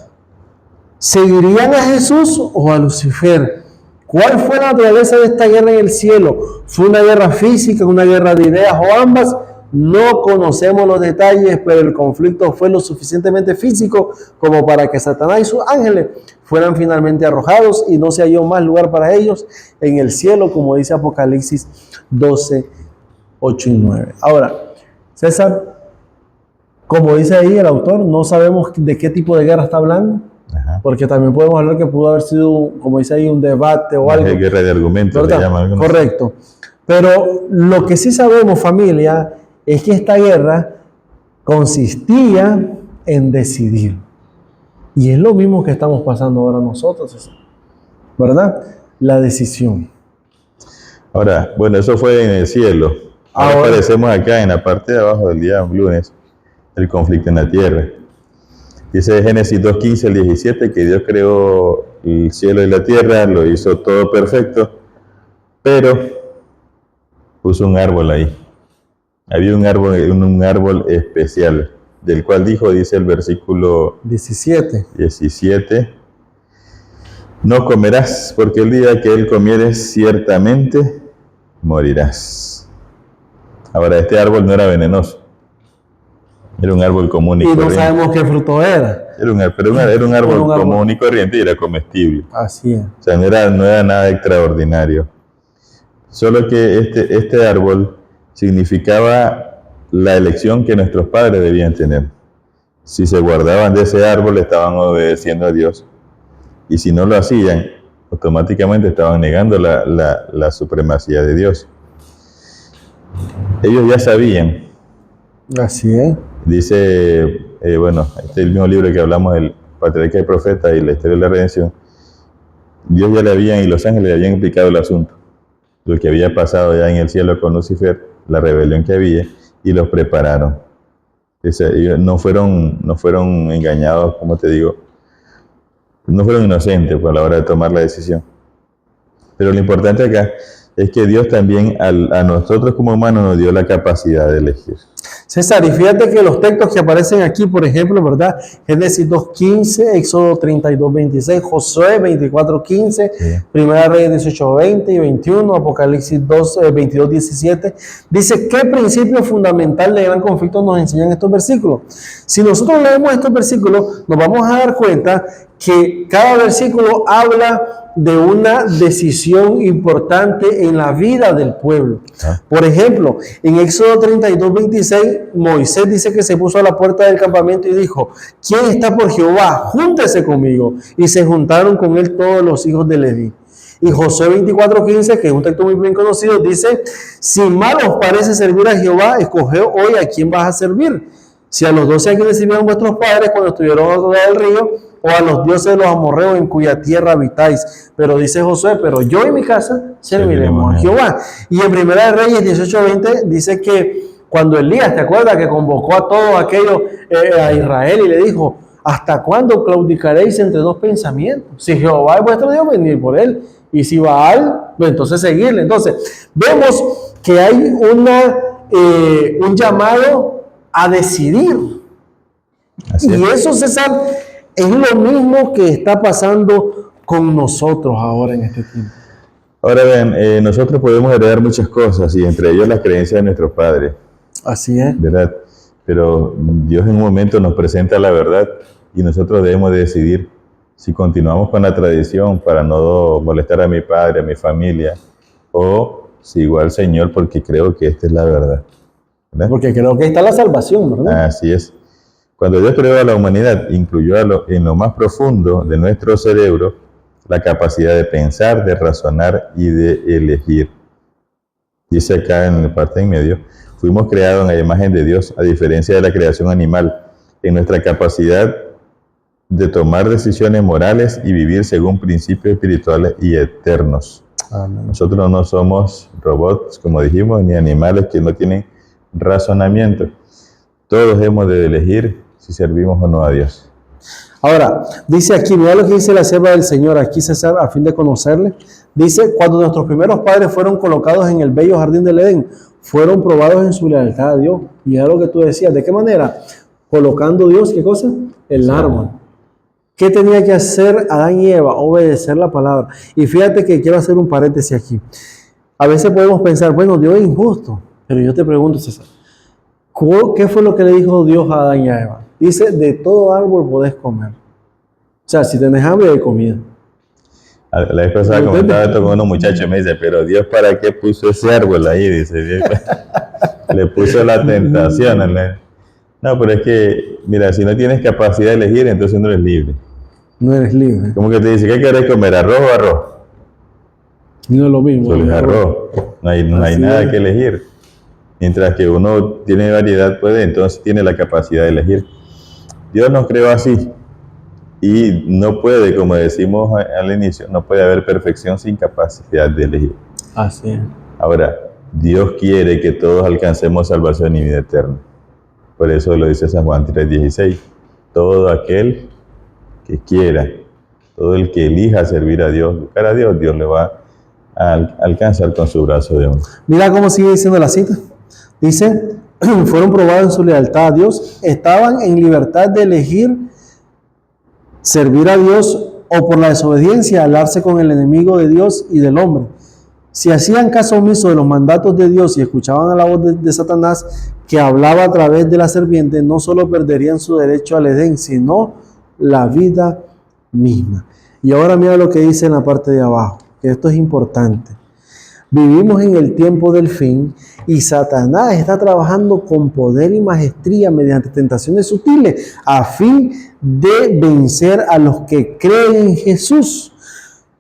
B: ¿seguirían a Jesús o a Lucifer? ¿Cuál fue la naturaleza de esta guerra en el cielo? ¿Fue una guerra física, una guerra de ideas o ambas? No conocemos los detalles, pero el conflicto fue lo suficientemente físico como para que Satanás y sus ángeles fueran finalmente arrojados y no se halló más lugar para ellos en el cielo, como dice Apocalipsis 12, 8 y 9. Ahora, César, como dice ahí el autor, no sabemos de qué tipo de guerra está hablando,
C: Ajá.
B: porque también podemos hablar que pudo haber sido, como dice ahí, un debate o algo.
C: Guerra de argumentos, le llaman algunos.
B: Correcto. Pero lo que sí sabemos, familia, es que esta guerra consistía en decidir. Y es lo mismo que estamos pasando ahora nosotros, ¿verdad? La decisión.
C: Ahora, bueno, eso fue en el cielo. Ahora aparecemos acá en la parte de abajo del día lunes, el conflicto en la tierra. Dice Génesis 2:15 al 17 que Dios creó el cielo y la tierra, lo hizo todo perfecto, pero puso un árbol ahí. Había un árbol especial, del cual dice el versículo 17, no comerás, porque el día que él comieres ciertamente morirás. Ahora, este árbol no era venenoso, era un árbol común y corriente.
B: No sabemos qué fruto era.
C: Era un árbol común y corriente y era comestible.
B: Así es.
C: O sea, no era nada extraordinario. Solo que este árbol significaba la elección que nuestros padres debían tener. Si se guardaban de ese árbol, estaban obedeciendo a Dios. Y si no lo hacían, automáticamente estaban negando la supremacía de Dios. Ellos ya sabían.
B: Así es.
C: Dice, este es el mismo libro que hablamos, el Patriarca y Profeta y la historia de la redención. Dios ya le habían, y los ángeles le habían explicado el asunto. Lo que había pasado ya en el cielo con Lucifer, la rebelión que había, y los prepararon. Ellos no fueron engañados, como te digo, no fueron inocentes a la hora de tomar la decisión. Pero lo importante acá es que Dios también a nosotros como humanos nos dio la capacidad de elegir.
B: César, y fíjate que los textos que aparecen aquí, por ejemplo, ¿verdad? Génesis 2:15, Éxodo 32:26, Josué 24:15, sí. Primera Reyes 18:20 y 21, Apocalipsis 22:17, dice qué principio fundamental de gran conflicto nos enseñan estos versículos. Si nosotros leemos estos versículos, nos vamos a dar cuenta que cada versículo habla de una decisión importante en la vida del pueblo. Por ejemplo, en Éxodo 32:26, Moisés dice que se puso a la puerta del campamento y dijo: ¿quién está por Jehová? Júntese conmigo. Y se juntaron con él todos los hijos de Leví. Y Josué 24:15, que es un texto muy bien conocido, dice: si mal os parece servir a Jehová, escoge hoy a quién vas a servir. Si a los 12 a quienes sirvieron vuestros padres cuando estuvieron a otro lado del río, o a los dioses de los amorreos en cuya tierra habitáis. Pero dice Josué: pero yo y mi casa serviremos a Jehová. Y en Primera de Reyes 18:20 dice que cuando Elías, ¿te acuerdas? Que convocó a todos aquellos a Israel y le dijo: ¿hasta cuándo claudicaréis entre dos pensamientos? Si Jehová es vuestro Dios, venid por él. Y si Baal, pues entonces seguirle. Entonces, vemos que hay un llamado a decidir. Así y eso, César, es lo mismo que está pasando con nosotros ahora en este tiempo.
C: Ahora vean, nosotros podemos heredar muchas cosas y entre ellos las creencias de nuestros padres.
B: Así es.
C: ¿Verdad? Pero Dios en un momento nos presenta la verdad y nosotros debemos de decidir si continuamos con la tradición para no molestar a mi padre, a mi familia, o sigo al Señor porque creo que esta es la verdad. ¿Verdad?
B: Porque creo que está la salvación, ¿verdad?
C: Así es. Cuando Dios creó a la humanidad, incluyó en lo más profundo de nuestro cerebro la capacidad de pensar, de razonar y de elegir. Dice acá en la parte en medio, fuimos creados en la imagen de Dios, a diferencia de la creación animal, en nuestra capacidad de tomar decisiones morales y vivir según principios espirituales y eternos. Amén. Nosotros no somos robots, como dijimos, ni animales que no tienen razonamiento. Todos hemos de elegir si servimos o no a Dios.
B: Ahora, dice aquí, mira lo que dice la sierva del Señor aquí, César, a fin de conocerle. Dice, cuando nuestros primeros padres fueron colocados en el bello jardín del Edén, fueron probados en su lealtad a Dios. Y era lo que tú decías, ¿de qué manera? Colocando Dios, ¿qué cosa? El árbol. ¿Qué tenía que hacer Adán y Eva? Obedecer la palabra. Y fíjate que quiero hacer un paréntesis aquí. A veces podemos pensar, bueno, Dios es injusto. Pero yo te pregunto, César, ¿qué fue lo que le dijo Dios a Adán y a Eva? Dice, de todo árbol podés comer. O sea, si tenés hambre, hay comida.
C: La vez pasada comentaba esto con unos muchachos y me dice, pero Dios, ¿para qué puso ese árbol ahí? Dice, Dios, le puso la tentación. No, pero es que, mira, si no tienes capacidad de elegir, entonces no eres libre.
B: No eres libre.
C: ¿Cómo que te dice, qué querés comer, arroz o arroz?
B: No es lo mismo.
C: Solo es arroz. No hay nada que elegir. Mientras que uno tiene variedad, entonces tiene la capacidad de elegir. Dios nos creó así. Y no puede, como decimos al inicio, no puede haber perfección sin capacidad de elegir.
B: Así es.
C: Ahora, Dios quiere que todos alcancemos salvación y vida eterna. Por eso lo dice San Juan 3:16. Todo aquel que quiera, todo el que elija servir a Dios, buscar a Dios, Dios le va a alcanzar con su brazo de honra.
B: Mira cómo sigue diciendo la cita. Dice, fueron probados en su lealtad a Dios, estaban en libertad de elegir servir a Dios o por la desobediencia alarse con el enemigo de Dios y del hombre. Si hacían caso omiso de los mandatos de Dios y escuchaban a la voz de Satanás que hablaba a través de la serpiente, no solo perderían su derecho al Edén, sino la vida misma. Y ahora mira lo que dice en la parte de abajo, que esto es importante. Vivimos en el tiempo del fin y Satanás está trabajando con poder y maestría mediante tentaciones sutiles a fin de vencer a los que creen en Jesús.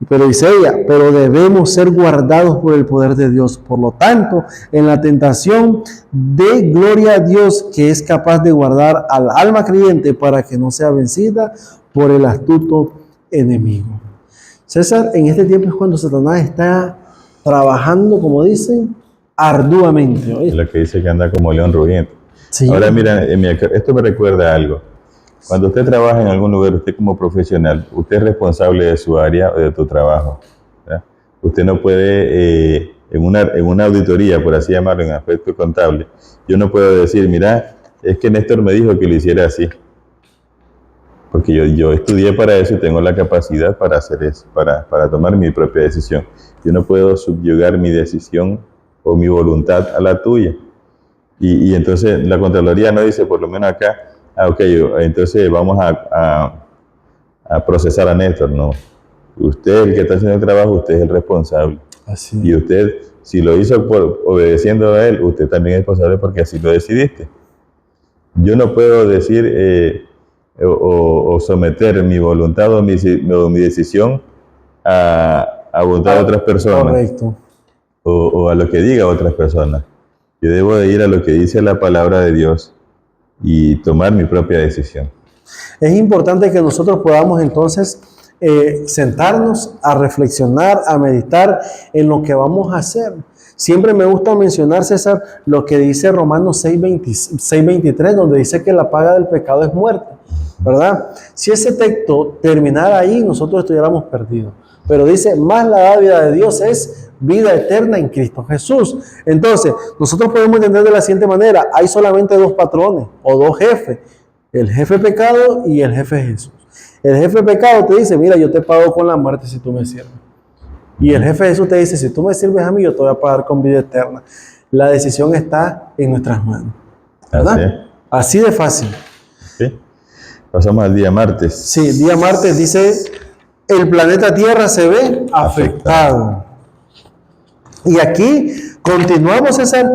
B: Pero dice ella, pero debemos ser guardados por el poder de Dios. Por lo tanto, en la tentación, dé gloria a Dios que es capaz de guardar al alma creyente para que no sea vencida por el astuto enemigo. César, en este tiempo es cuando Satanás está trabajando, como dicen, arduamente. ¿Oye?
C: Es lo que dice que anda como león rugiente. Sí. Ahora mira, esto me recuerda a algo. Cuando usted trabaja en algún lugar, usted como profesional, usted es responsable de su área o de tu trabajo, ¿verdad? Usted no puede, en una auditoría, por así llamarlo, en aspecto contable, yo no puedo decir, mira, es que Néstor me dijo que lo hiciera así. Porque yo estudié para eso y tengo la capacidad para hacer eso, para tomar mi propia decisión. Yo no puedo subyugar mi decisión o mi voluntad a la tuya. Y entonces la Contraloría no dice, por lo menos acá, ok, entonces vamos a procesar a Néstor. No, usted, el que está haciendo el trabajo, usted es el responsable. Así. Y usted, si lo hizo obedeciendo a él, usted también es responsable porque así lo decidiste. Yo no puedo decir o someter mi voluntad o mi decisión a voluntad de otras personas.
B: Correcto.
C: O a lo que diga otras personas. Yo debo de ir a lo que dice la palabra de Dios y tomar mi propia decisión.
B: Es importante que nosotros podamos entonces sentarnos a reflexionar, a meditar en lo que vamos a hacer. Siempre me gusta mencionar, César, lo que dice Romanos 6:23, donde dice que la paga del pecado es muerte, ¿verdad? Si ese texto terminara ahí, nosotros estuviéramos perdidos. Pero dice, más la dádiva de Dios es vida eterna en Cristo Jesús. Entonces, nosotros podemos entender de la siguiente manera, hay solamente dos patrones o dos jefes, el jefe pecado y el jefe Jesús. El jefe pecado te dice, mira, yo te pago con la muerte si tú me sirves. Y el jefe Jesús te dice, si tú me sirves a mí, yo te voy a pagar con vida eterna. La decisión está en nuestras manos, ¿verdad? Así de fácil.
C: ¿Sí? Pasamos al día martes.
B: Sí, día martes dice, el planeta Tierra se ve afectado. Y aquí continuamos, César,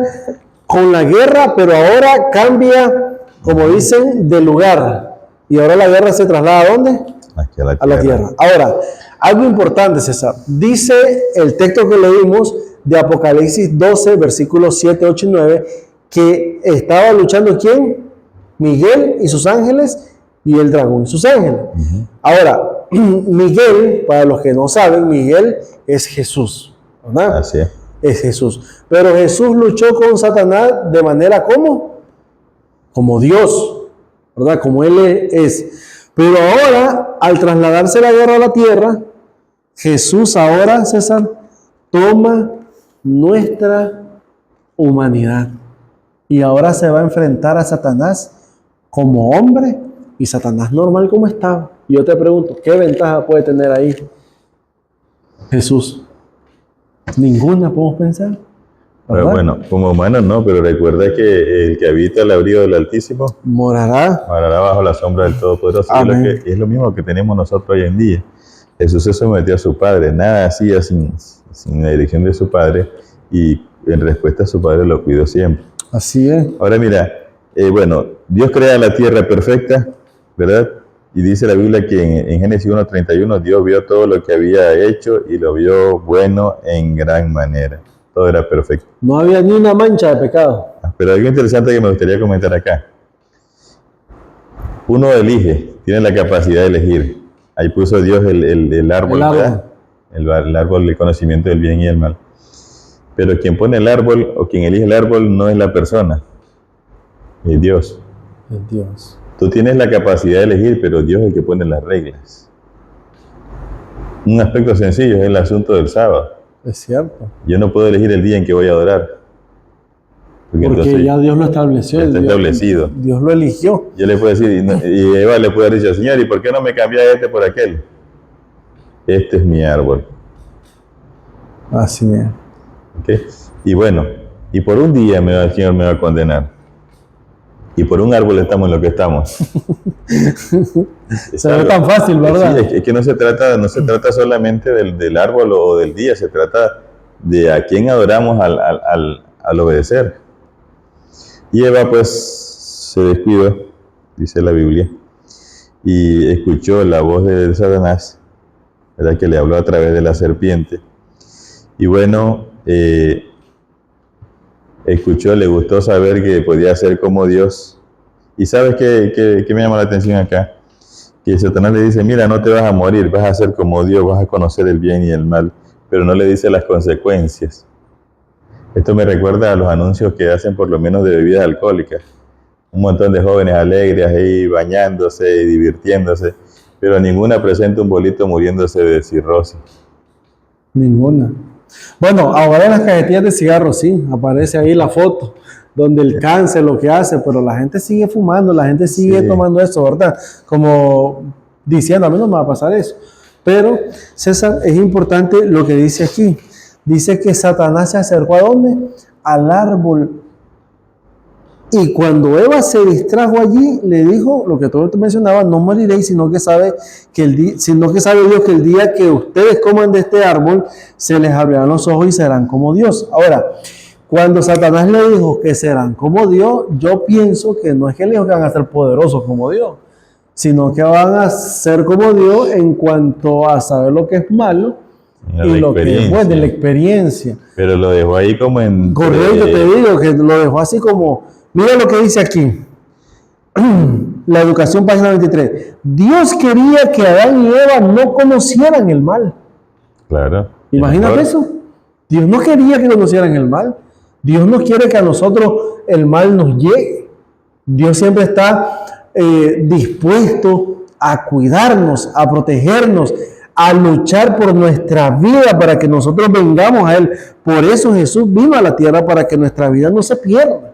B: con la guerra, pero ahora cambia como dicen, del lugar. Y ahora la guerra se traslada ¿a dónde?
C: Aquí a la
B: A la tierra. Ahora, algo importante, César. Dice el texto que leímos de Apocalipsis 12, versículos 7, 8 y 9, que estaba luchando ¿quién? Miguel y sus ángeles y el dragón y sus ángeles. Ahora, Miguel, para los que no saben, Miguel es Jesús, ¿verdad?
C: Así es.
B: Es Jesús. Pero Jesús luchó con Satanás de manera como Dios, ¿verdad? Como Él es. Pero ahora, al trasladarse la guerra a la tierra, Jesús ahora, César, toma nuestra humanidad. Y ahora se va a enfrentar a Satanás como hombre y Satanás normal como estaba. Y yo te pregunto, ¿qué ventaja puede tener ahí Jesús? Ninguna, podemos pensar.
C: Pero bueno, como humano no, pero recuerda que el que habita al abrigo del Altísimo
B: morará
C: bajo la sombra del Todopoderoso. Es lo mismo que tenemos nosotros hoy en día. Jesús se sometió a su Padre, nada hacía sin la dirección de su Padre, y en respuesta a su Padre lo cuidó siempre.
B: Así es.
C: Ahora mira, Dios crea la tierra perfecta, ¿verdad? Y dice la Biblia que en Génesis 1:31 Dios vio todo lo que había hecho y lo vio bueno en gran manera. Todo era perfecto.
B: No había ni una mancha de pecado.
C: Pero algo interesante que me gustaría comentar acá. Uno elige, tiene la capacidad de elegir. Ahí puso Dios el árbol, ¿verdad? El árbol del conocimiento del bien y el mal. Pero quien pone el árbol o quien elige el árbol no es la persona, es Dios.
B: Es Dios.
C: Tú tienes la capacidad de elegir, pero Dios es el que pone las reglas. Un aspecto sencillo es el asunto del sábado.
B: Es cierto.
C: Yo no puedo elegir el día en que voy a adorar.
B: Porque ya Dios lo estableció.
C: Está establecido.
B: Dios lo eligió.
C: Yo le puedo decir, y Eva le puede decir, Señor, ¿y por qué no me cambia este por aquel? Este es mi árbol.
B: Así es.
C: ¿Okay? Y bueno, y por un día el Señor me va a condenar. Y por un árbol estamos en lo que estamos.
B: Se ve tan fácil, ¿verdad?
C: Sí, es que no se trata solamente del árbol o del día, se trata de a quién adoramos al obedecer. Y Eva pues se descuidó, dice la Biblia, y escuchó la voz de Satanás, ¿verdad? Que le habló a través de la serpiente. Y bueno, escuchó, le gustó saber que podía ser como Dios. ¿Y sabes qué me llama la atención acá? Que Satanás le dice, mira, no te vas a morir, vas a ser como Dios, vas a conocer el bien y el mal, pero no le dice las consecuencias. Esto me recuerda a los anuncios que hacen por lo menos de bebidas alcohólicas. Un montón de jóvenes alegres ahí bañándose y divirtiéndose, pero ninguna presenta un bolito muriéndose de cirrosis.
B: Ninguna. Bueno, ahora en las cajetillas de cigarros sí, aparece ahí la foto, donde el cáncer lo que hace, pero la gente sigue fumando, la gente sigue tomando eso, ¿verdad? Como diciendo, a mí no me va a pasar eso. Pero, César, es importante lo que dice aquí. Dice que Satanás se acercó ¿a dónde? Al árbol. Y cuando Eva se distrajo allí, le dijo lo que tú mencionabas, no moriréis, sino que sabe Dios que el día que ustedes coman de este árbol, se les abrirán los ojos y serán como Dios. Ahora, cuando Satanás le dijo que serán como Dios, yo pienso que no es que le dijo que van a ser poderosos como Dios, sino que van a ser como Dios en cuanto a saber lo que es malo y lo que es bueno, de la experiencia.
C: Pero lo dejó ahí como en...
B: Correcto, te digo, que lo dejó así como... Mira lo que dice aquí. La educación, página 23. Dios quería que Adán y Eva no conocieran el mal.
C: Claro.
B: Imagínate eso. Dios no quería que conocieran el mal. Dios no quiere que a nosotros el mal nos llegue. Dios siempre está dispuesto a cuidarnos, a protegernos, a luchar por nuestra vida para que nosotros vengamos a Él. Por eso Jesús vino a la tierra, para que nuestra vida no se pierda.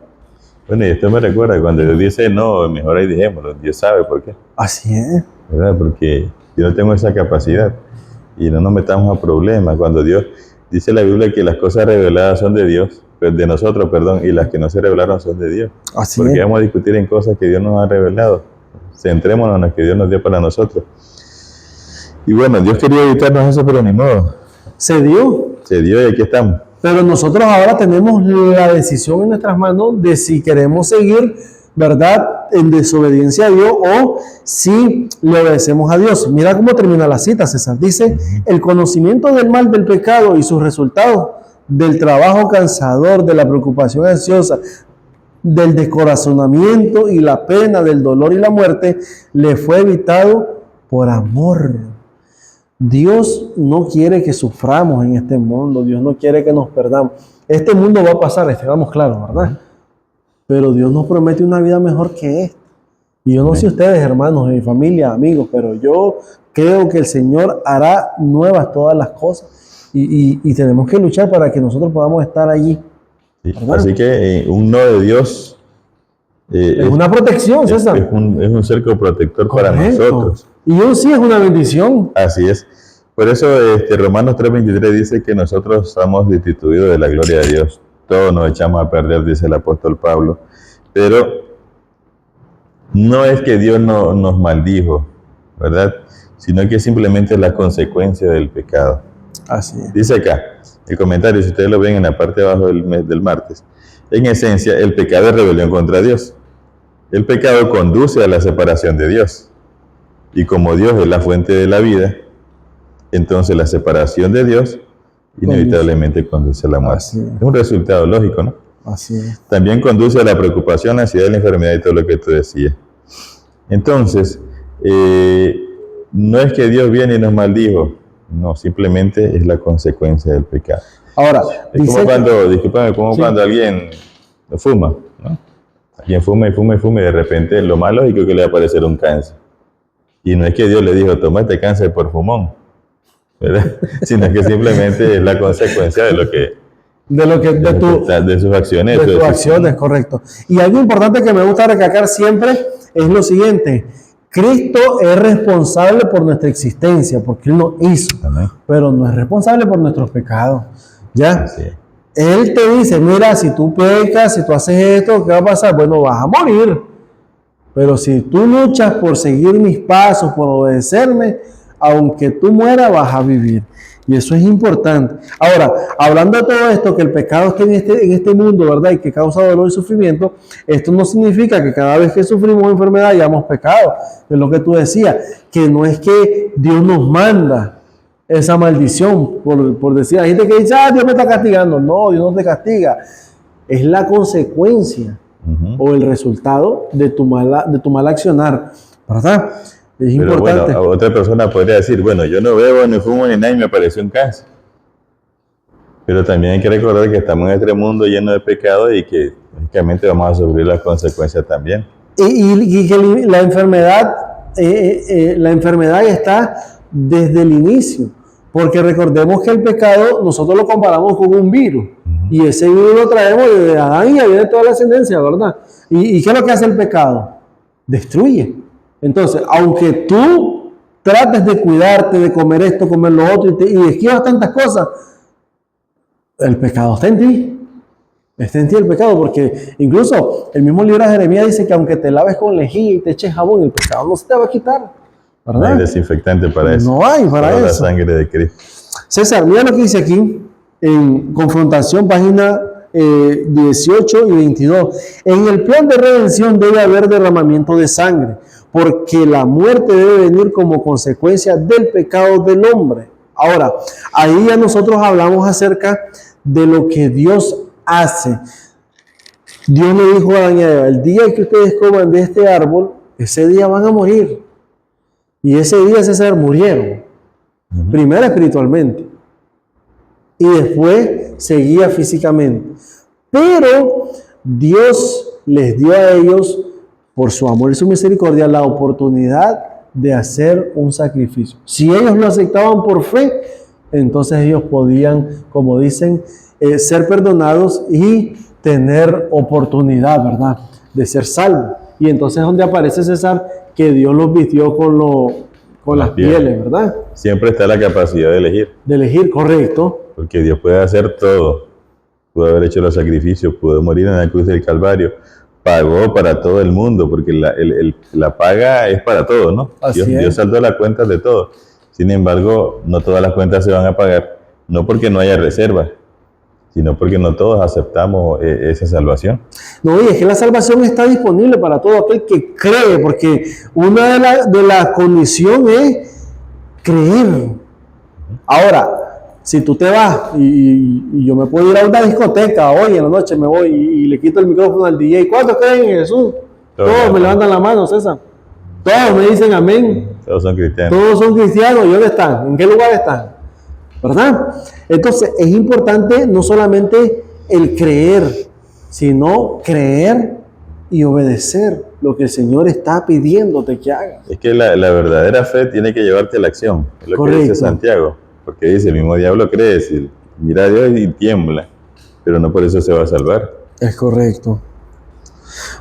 C: Bueno, y esto me recuerda cuando Dios dice, no, mejor ahí dejémoslo. Dios sabe por qué.
B: Así es.
C: ¿Verdad? Porque yo no tengo esa capacidad y no nos metamos a problemas. Cuando Dios dice en la Biblia que las cosas reveladas son de Dios, de nosotros, perdón, y las que no se revelaron son de Dios.
B: Así
C: porque
B: es.
C: vamos a discutir en cosas que Dios nos ha revelado. Centrémonos en las que Dios nos dio para nosotros. Y bueno, Dios quería evitarnos eso, pero ni modo.
B: Se dio.
C: Se dio y aquí estamos.
B: Pero nosotros ahora tenemos la decisión en nuestras manos de si queremos seguir ¿verdad?, en desobediencia a Dios o si le obedecemos a Dios. Mira cómo termina la cita, César. Dice, el conocimiento del mal del pecado y sus resultados, del trabajo cansador, de la preocupación ansiosa, del descorazonamiento y la pena, del dolor y la muerte, le fue evitado por amor. Dios no quiere que suframos en este mundo, Dios no quiere que nos perdamos. Este mundo va a pasar, estamos claros, ¿verdad? Pero Dios nos promete una vida mejor que esta. Y yo no sé ustedes, hermanos, mi familia, amigos, pero yo creo que el Señor hará nuevas todas las cosas. Y tenemos que luchar para que nosotros podamos estar allí.
C: Sí. Así que un no de Dios
B: es una protección, César.
C: Es un cerco protector. Correcto. Para nosotros.
B: Y un sí es una bendición.
C: Así es. Por eso Romanos 3:23 dice que nosotros somos destituidos de la gloria de Dios. Todos nos echamos a perder, dice el apóstol Pablo. Pero no es que Dios nos maldijo, ¿verdad? Sino que simplemente es la consecuencia del pecado.
B: Así es.
C: Dice acá, el comentario, si ustedes lo ven en la parte de abajo del martes, en esencia, el pecado es rebelión contra Dios. El pecado conduce a la separación de Dios. Y como Dios es la fuente de la vida, entonces la separación de Dios inevitablemente conduce a la muerte. Es un resultado lógico, ¿no?
B: Así es.
C: También conduce a la preocupación, la ansiedad, la enfermedad y todo lo que tú decías. Entonces, no es que Dios viene y nos maldijo, no, simplemente es la consecuencia del pecado.
B: Ahora,
C: es como cuando alguien fuma, ¿no? Alguien fuma y de repente lo más lógico es que le va a aparecer un cáncer. Y no es que Dios le dijo, toma este cáncer por fumón, ¿verdad? Sino que simplemente es la consecuencia de sus acciones.
B: De tus acciones, correcto. Y algo importante que me gusta recalcar siempre es lo siguiente: Cristo es responsable por nuestra existencia, porque Él nos hizo, pero no es responsable por nuestros pecados. ¿Ya? Él te dice, mira, si tú pecas, si tú haces esto, ¿qué va a pasar? Bueno, vas a morir. Pero si tú luchas por seguir mis pasos, por obedecerme, aunque tú mueras, vas a vivir. Y eso es importante. Ahora, hablando de todo esto, que el pecado esté en este mundo, ¿verdad? Y que causa dolor y sufrimiento, esto no significa que cada vez que sufrimos enfermedad hayamos pecado. Es lo que tú decías, que no es que Dios nos manda esa maldición, por decir, hay gente que dice, Dios me está castigando. No, Dios no te castiga. Es la consecuencia o el resultado de tu mal accionar, ¿verdad? Es importante.
C: Bueno, otra persona podría decir, bueno, yo no bebo, ni fumo, ni nada, y me apareció un cáncer. Pero también hay que recordar que estamos en este mundo lleno de pecado y que, lógicamente, vamos a sufrir las consecuencias también.
B: Y que la enfermedad está desde el inicio. Porque recordemos que el pecado nosotros lo comparamos con un virus. Y ese virus lo traemos desde Adán y ya viene toda la ascendencia, ¿verdad? ¿Y qué es lo que hace el pecado? Destruye. Entonces, aunque tú trates de cuidarte, de comer esto, comer lo otro, y esquivas tantas cosas, el pecado está en ti. Está en ti el pecado, porque incluso el mismo libro de Jeremías dice que aunque te laves con lejía y te eches jabón, el pecado no se te va a quitar, ¿verdad?
C: No hay desinfectante para eso.
B: No hay para eso.
C: La sangre de Cristo.
B: César, mira lo que dice aquí, en Confrontación, página 18 y 22. En el plan de redención debe haber derramamiento de sangre, porque la muerte debe venir como consecuencia del pecado del hombre. Ahora, ahí ya nosotros hablamos acerca de lo que Dios hace. Dios le dijo a Adán y a Eva, el día que ustedes coman de este árbol, ese día van a morir. Y ese día, César, murieron. Primero espiritualmente. Y después seguía físicamente. Pero Dios les dio a ellos, por su amor y su misericordia, la oportunidad de hacer un sacrificio. Si ellos lo aceptaban por fe, entonces ellos podían, como dicen, ser perdonados y tener oportunidad, ¿verdad?, de ser salvos. Y entonces es donde aparece, César, que Dios los vistió con las pieles, ¿verdad?
C: Siempre está la capacidad de elegir.
B: De elegir, correcto.
C: Porque Dios puede hacer todo. Pudo haber hecho los sacrificios, pudo morir en la cruz del Calvario. Pagó para todo el mundo, porque la paga es para todos, ¿no? Dios saldó la cuenta de todos. Sin embargo, no todas las cuentas se van a pagar, no porque no haya reservas, sino porque no todos aceptamos esa salvación.
B: No, y es que la salvación está disponible para todo aquel que cree, porque una de las condiciones es creer. Ahora, si tú te vas y yo me puedo ir a una discoteca hoy en la noche, me voy y le quito el micrófono al DJ, ¿cuántos creen en Jesús? Todos me levantan la mano, César. Todos me dicen amén.
C: Todos son cristianos.
B: Todos son cristianos. ¿Y dónde están? ¿En qué lugar están? ¿Verdad? Entonces, es importante no solamente el creer, sino creer y obedecer lo que el Señor está pidiéndote que hagas.
C: Es que la verdadera fe tiene que llevarte a la acción. Es lo
B: Correcto.
C: que dice Santiago. Porque dice, el mismo diablo cree, decir, mira a Dios y tiembla, pero no por eso se va a salvar.
B: Es correcto.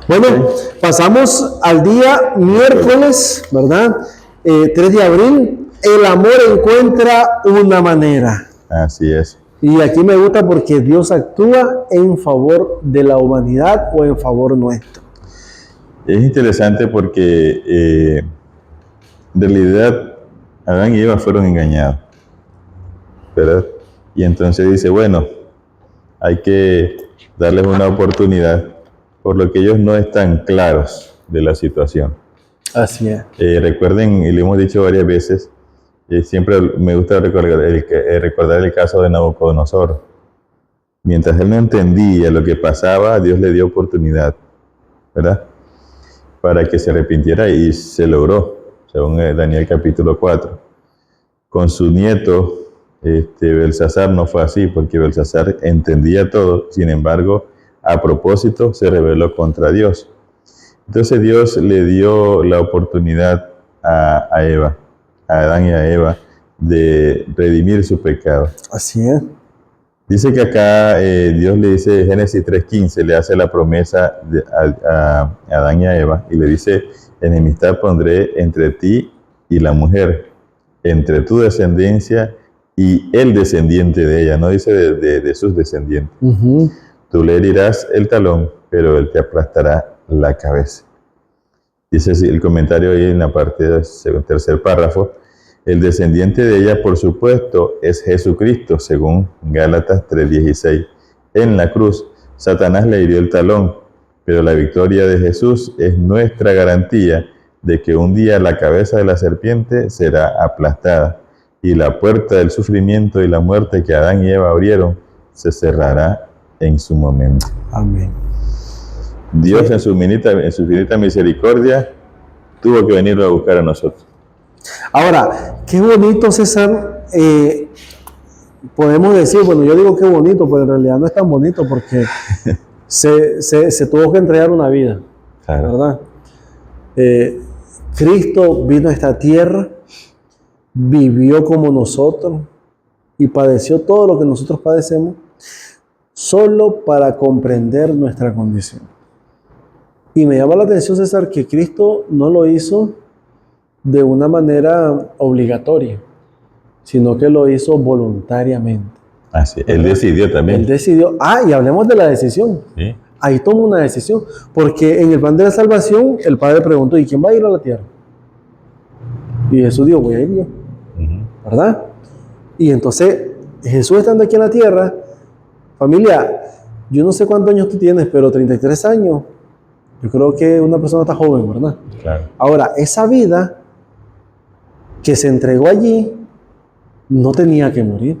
B: Bueno, pasamos al día miércoles, ¿verdad? 3 de abril. El amor encuentra una manera.
C: Así es.
B: Y aquí me gusta porque Dios actúa en favor de la humanidad o en favor nuestro.
C: Es interesante porque en realidad Adán y Eva fueron engañados, ¿verdad? Y entonces dice, bueno, hay que darles una oportunidad, por lo que ellos no están claros de la situación.
B: Así es.
C: Recuerden, y lo hemos dicho varias veces, siempre me gusta recordar el caso de Nabucodonosor. Mientras él no entendía lo que pasaba, Dios le dio oportunidad, ¿verdad? Para que se arrepintiera y se logró, según Daniel capítulo 4. Con su nieto, Belsasar, no fue así, porque Belsasar entendía todo, sin embargo, a propósito se rebeló contra Dios. Entonces Dios le dio la oportunidad a Adán y a Eva, de redimir su pecado.
B: Así es.
C: Dice que acá Dios le dice, Génesis 3:15, le hace la promesa a Adán y a Eva, y le dice, enemistad pondré entre ti y la mujer, entre tu descendencia y el descendiente de ella, no dice de sus descendientes.
B: Uh-huh.
C: Tú le herirás el talón, pero él te aplastará la cabeza. Dice el comentario ahí en la parte del tercer párrafo, el descendiente de ella, por supuesto, es Jesucristo, según Gálatas 3:16. En la cruz, Satanás le hirió el talón, pero la victoria de Jesús es nuestra garantía de que un día la cabeza de la serpiente será aplastada y la puerta del sufrimiento y la muerte que Adán y Eva abrieron se cerrará en su momento.
B: Amén.
C: Dios en su infinita misericordia tuvo que venirlo a buscar a nosotros.
B: Ahora, qué bonito, César. Podemos decir, bueno, yo digo qué bonito, pero en realidad no es tan bonito porque se tuvo que entregar una vida,
C: Claro.
B: ¿verdad? Cristo vino a esta tierra, vivió como nosotros y padeció todo lo que nosotros padecemos solo para comprender nuestra condición. Y me llama la atención, César, que Cristo no lo hizo de una manera obligatoria, sino que lo hizo voluntariamente.
C: Así, él decidió también.
B: Él decidió, y hablemos de la decisión.
C: ¿Sí?
B: Ahí toma una decisión, porque en el plan de la salvación, el Padre preguntó, ¿y quién va a ir a la tierra? Y Jesús dijo, voy a ir yo, ¿verdad? Y entonces, Jesús estando aquí en la tierra, familia, yo no sé cuántos años tú tienes, pero 33 años, yo creo que una persona está joven, ¿verdad?
C: Claro.
B: Ahora, esa vida que se entregó allí no tenía que morir.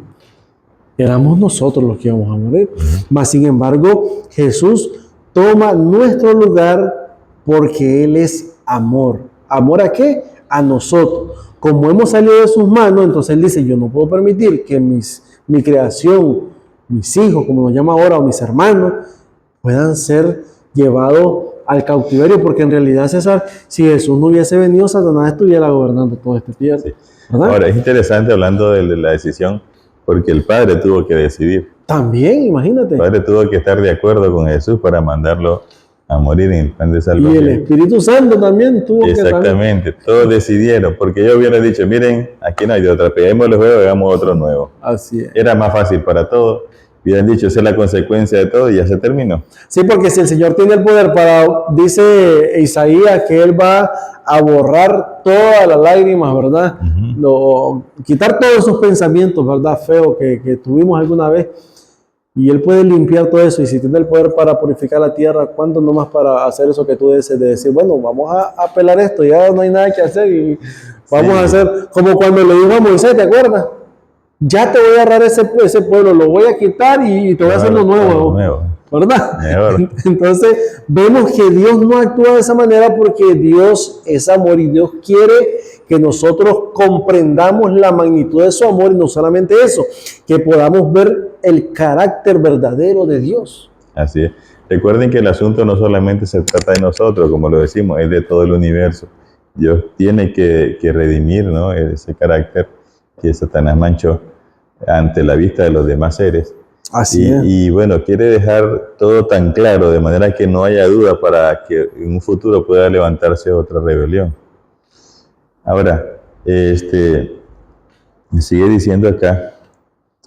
B: Éramos nosotros los que íbamos a morir. Mas, sin embargo, Jesús toma nuestro lugar porque Él es amor. ¿Amor a qué? A nosotros. Como hemos salido de sus manos, entonces Él dice, yo no puedo permitir que mi creación, mis hijos, como nos llama ahora, o mis hermanos, puedan ser llevados al cautiverio, porque en realidad, César, si Jesús no hubiese venido, Satanás estuviera gobernando todo este tiempo.
C: Sí.
B: ¿Verdad?
C: Ahora, es interesante hablando de la decisión, porque el Padre tuvo que decidir.
B: También, imagínate.
C: El Padre tuvo que estar de acuerdo con Jesús para mandarlo a morir en el plan de
B: Y
C: salvación.
B: el Espíritu Santo también tuvo que...
C: Exactamente, todos decidieron, porque ellos hubieran dicho, miren, aquí no hay de otra, peguemos los juegos y hagamos otro nuevo.
B: Así es.
C: Era más fácil para todos, hubieran dicho, esa es la consecuencia de todo y ya se terminó.
B: Sí, porque si el Señor tiene el poder para, dice Isaías, que Él va a borrar todas las lágrimas, ¿verdad? Quitar todos esos pensamientos, ¿verdad? Feos que tuvimos alguna vez. Y Él puede limpiar todo eso. Y si tiene el poder para purificar la tierra, ¿cuánto no más para hacer eso que tú dices? De decir, bueno, vamos a pelar esto, ya no hay nada que hacer. Y vamos a hacer como cuando le dijo a Moisés, ¿te acuerdas? Ya te voy a agarrar ese pueblo, lo voy a quitar y te voy a hacer lo nuevo. ¿Verdad? Entonces, vemos que Dios no actúa de esa manera porque Dios es amor y Dios quiere que nosotros comprendamos la magnitud de su amor y no solamente eso, que podamos ver el carácter verdadero de Dios.
C: Así es. Recuerden que el asunto no solamente se trata de nosotros, como lo decimos, es de todo el universo. Dios tiene que redimir, ¿no?, ese carácter que Satanás manchó ante la vista de los demás seres.
B: Así es.
C: Y bueno, quiere dejar todo tan claro, de manera que no haya duda para que en un futuro pueda levantarse otra rebelión. Ahora, sigue diciendo acá,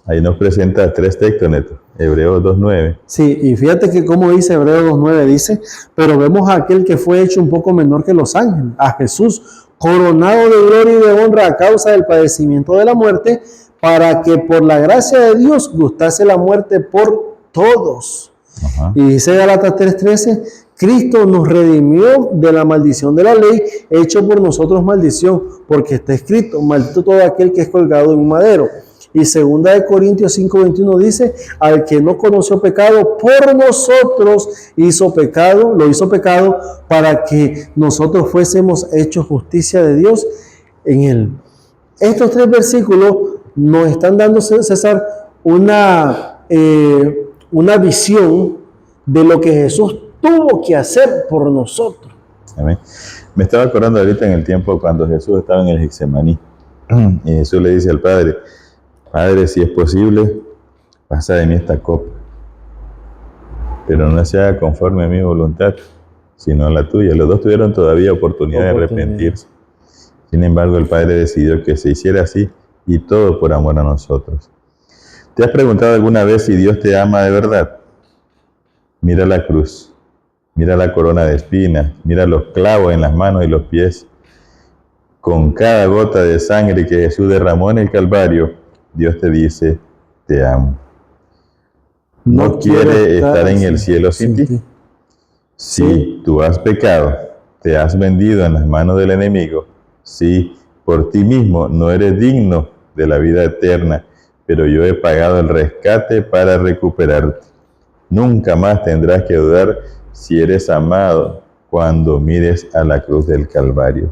C: ahí nos presenta 3 textos, Neto. Hebreos 2.9.
B: Sí, y fíjate que como dice Hebreos 2.9, dice, pero vemos a aquel que fue hecho un poco menor que los ángeles, a Jesús, coronado de gloria y de honra a causa del padecimiento de la muerte, para que por la gracia de Dios gustase la muerte por todos.
C: Ajá.
B: Y dice Gálatas 3.13, Cristo nos redimió de la maldición de la ley, hecho por nosotros maldición, porque está escrito, maldito todo aquel que es colgado en un madero. Y 2 Corintios 5.21 dice, al que no conoció pecado, por nosotros lo hizo pecado, para que nosotros fuésemos hechos justicia de Dios en él. Estos 3 versículos nos están dando, César, una visión de lo que Jesús tuvo que hacer por nosotros.
C: Amén. Me estaba acordando ahorita en el tiempo cuando Jesús estaba en el Getsemaní. Y Jesús le dice al Padre, Padre, si es posible, pasa de mí esta copa, pero no se haga conforme a mi voluntad, sino a la tuya. Los dos tuvieron todavía oportunidad de arrepentirse. Sin embargo, el Padre decidió que se hiciera así, y todo por amor a nosotros. ¿Te has preguntado alguna vez si Dios te ama de verdad? Mira la cruz, mira la corona de espinas, mira los clavos en las manos y los pies. Con cada gota de sangre que Jesús derramó en el Calvario, Dios te dice, te amo. No quiere estar en el cielo sin ti. Si tú has pecado, te has vendido en las manos del enemigo, si por ti mismo no eres digno de la vida eterna, pero yo he pagado el rescate para recuperarte. Nunca más tendrás que dudar si eres amado cuando mires a la cruz del Calvario.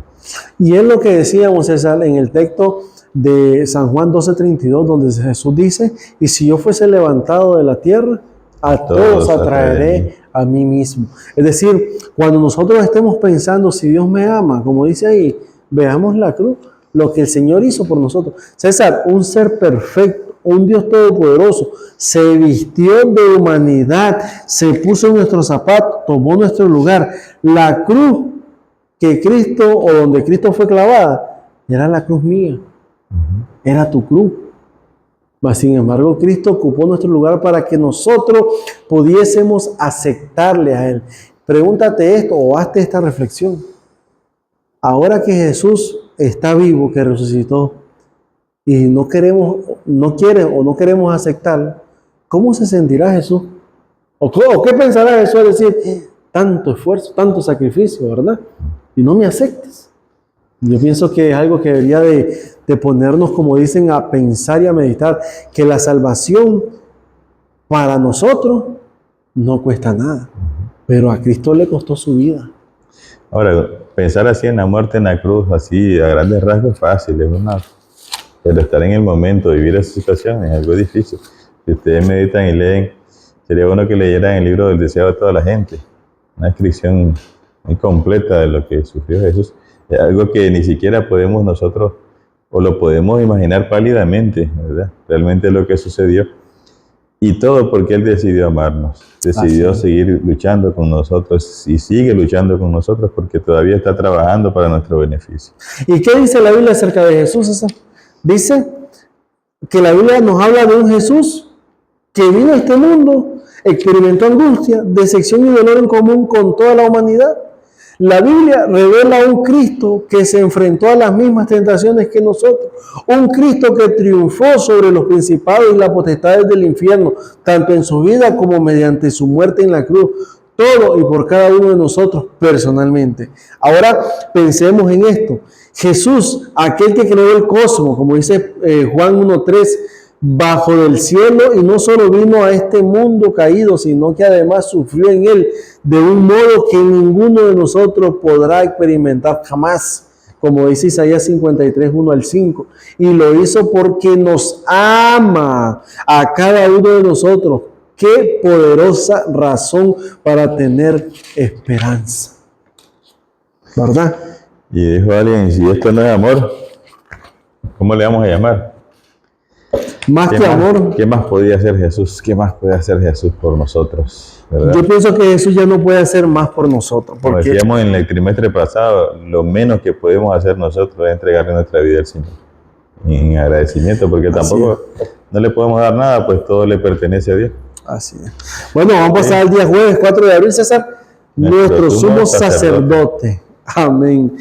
B: Y es lo que decíamos, César, en el texto de San Juan 12:32, donde Jesús dice, y si yo fuese levantado de la tierra, a todos atraeré a mí mismo. Es decir, cuando nosotros estemos pensando si Dios me ama, como dice ahí, veamos la cruz, lo que el Señor hizo por nosotros. César, un ser perfecto, un Dios todopoderoso, se vistió de humanidad, se puso en nuestros zapatos, tomó nuestro lugar. La cruz que Cristo, o donde Cristo fue clavada, era la cruz mía, era tu cruz. Mas, sin embargo, Cristo ocupó nuestro lugar para que nosotros pudiésemos aceptarle a Él. Pregúntate esto o hazte esta reflexión. Ahora que Jesús está vivo, que resucitó, y no queremos aceptarlo, ¿cómo se sentirá Jesús? ¿O qué pensará Jesús al decir, tanto esfuerzo, tanto sacrificio, ¿verdad? Y no me aceptes? Yo pienso que es algo que debería de ponernos, como dicen, a pensar y a meditar, que la salvación para nosotros no cuesta nada, pero a Cristo le costó su vida.
C: Ahora, pensar así en la muerte en la cruz, así a grandes rasgos es fácil, pero estar en el momento, vivir esa situación es algo difícil. Si ustedes meditan y leen, sería bueno que leyeran el libro del deseo de toda la gente, una descripción muy completa de lo que sufrió Jesús. Es algo que ni siquiera podemos nosotros, o lo podemos imaginar pálidamente, ¿verdad? Realmente lo que sucedió. Y todo porque Él decidió amarnos, decidió seguir luchando con nosotros y sigue luchando con nosotros porque todavía está trabajando para nuestro beneficio.
B: ¿Y qué dice la Biblia acerca de Jesús, César? Dice que la Biblia nos habla de un Jesús que vino a este mundo, experimentó angustia, decepción y dolor en común con toda la humanidad. La Biblia revela un Cristo que se enfrentó a las mismas tentaciones que nosotros. Un Cristo que triunfó sobre los principados y las potestades del infierno, tanto en su vida como mediante su muerte en la cruz. Todo y por cada uno de nosotros personalmente. Ahora pensemos en esto. Jesús, aquel que creó el cosmos, como dice Juan 1:3, bajo del cielo, y no solo vino a este mundo caído, sino que además sufrió en él de un modo que ninguno de nosotros podrá experimentar jamás, como dice Isaías 53:1-5, y lo hizo porque nos ama a cada uno de nosotros. Qué poderosa razón para tener esperanza, ¿verdad?
C: Y dijo alguien, si esto no es amor, ¿cómo le vamos a llamar?
B: Más que amor.
C: ¿Qué más podía hacer Jesús? ¿Qué más puede hacer Jesús por nosotros? ¿Verdad?
B: Yo pienso que Jesús ya no puede hacer más por nosotros.
C: Como decíamos en el trimestre pasado, lo menos que podemos hacer nosotros es entregarle nuestra vida al Señor. En agradecimiento, porque tampoco no le podemos dar nada, pues todo le pertenece a Dios.
B: Así es. Bueno, vamos a pasar al día jueves 4 de abril, César. Nuestro sumo sacerdote. Amén.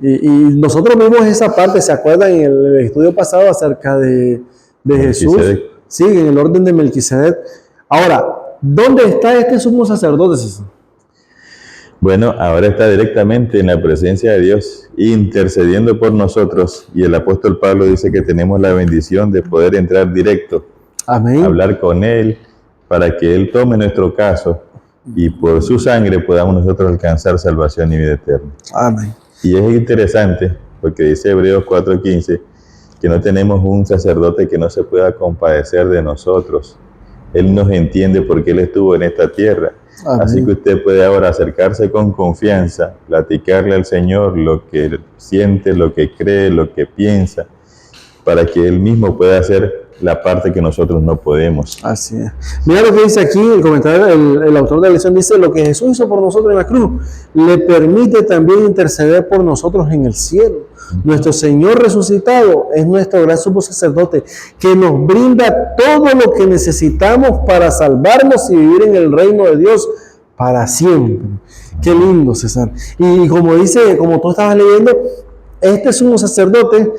B: Y nosotros vimos esa parte, ¿se acuerdan? En el estudio pasado acerca de Jesús. Sí, en el orden de Melquisedec. Ahora, ¿dónde está este sumo sacerdote, César?
C: Bueno, ahora está directamente en la presencia de Dios, intercediendo por nosotros. Y el apóstol Pablo dice que tenemos la bendición de poder entrar directo,
B: amén,
C: hablar con Él, para que Él tome nuestro caso y por su sangre podamos nosotros alcanzar salvación y vida eterna.
B: Amén.
C: Y es interesante, porque dice Hebreos 4:15, que no tenemos un sacerdote que no se pueda compadecer de nosotros. Él nos entiende porque Él estuvo en esta tierra. Amén. Así que usted puede ahora acercarse con confianza, platicarle al Señor lo que siente, lo que cree, lo que piensa, para que Él mismo pueda hacer la parte que nosotros no podemos.
B: Así es. Mira lo que dice aquí, el comentario, el autor de la lección dice, lo que Jesús hizo por nosotros en la cruz, le permite también interceder por nosotros en el cielo. Nuestro Señor resucitado es nuestro gran sumo sacerdote, que nos brinda todo lo que necesitamos para salvarnos y vivir en el reino de Dios para siempre. Qué lindo, César. Y como dice, como tú estabas leyendo, este sumo sacerdote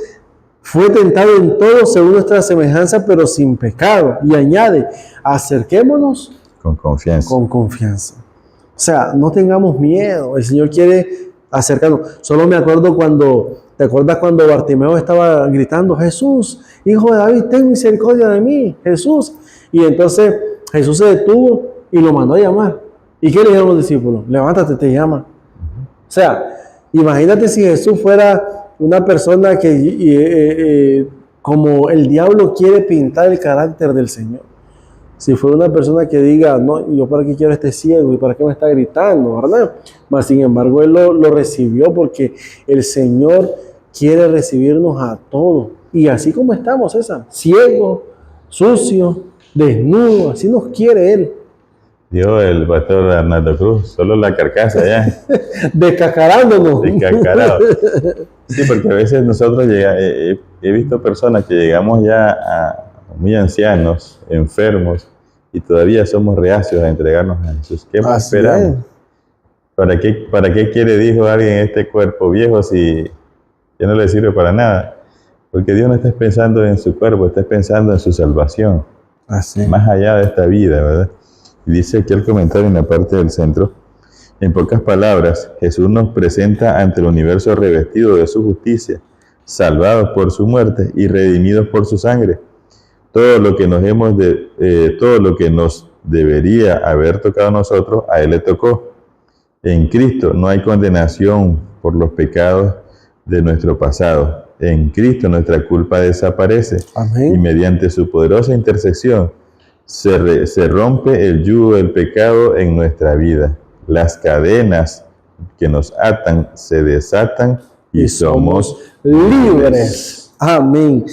B: fue tentado en todo según nuestra semejanza, pero sin pecado. Y añade, acerquémonos
C: con confianza.
B: Con confianza. O sea, no tengamos miedo. El Señor quiere acercarnos. Solo me acuerdo ¿te acuerdas cuando Bartimeo estaba gritando, Jesús, hijo de David, ten misericordia de mí, Jesús? Y entonces Jesús se detuvo y lo mandó a llamar. ¿Y qué le dijeron los discípulos? Levántate, te llama. O sea, imagínate si Jesús fuera una persona que, como el diablo quiere pintar el carácter del Señor. Si fuera una persona que diga, no, yo para qué quiero este ciego y para qué me está gritando, ¿verdad? Mas sin embargo, él lo recibió porque el Señor quiere recibirnos a todos. Y así como estamos, César, ciego, sucio, desnudo, así nos quiere Él.
C: Dijo el pastor Arnaldo Cruz, solo la carcasa ya.
B: Descascarándonos.
C: Descascarado. Sí, porque a veces nosotros he visto personas que llegamos ya a muy ancianos, enfermos, y todavía somos reacios a entregarnos a Jesús. ¿Qué más esperamos? ¿Para qué quiere, dijo alguien, este cuerpo viejo si ya no le sirve para nada? Porque Dios no está pensando en su cuerpo, está pensando en su salvación. Así. Más allá de esta vida, ¿verdad? Y dice aquí el comentario en la parte del centro, en pocas palabras, Jesús nos presenta ante el universo revestido de su justicia, salvados por su muerte y redimidos por su sangre. Todo lo que nos debería haber tocado a nosotros, a Él le tocó. En Cristo no hay condenación por los pecados de nuestro pasado. En Cristo nuestra culpa desaparece. Amén. Y mediante su poderosa intercesión se rompe el yugo del pecado en nuestra vida. Las cadenas que nos atan se desatan y somos libres.
B: Amén.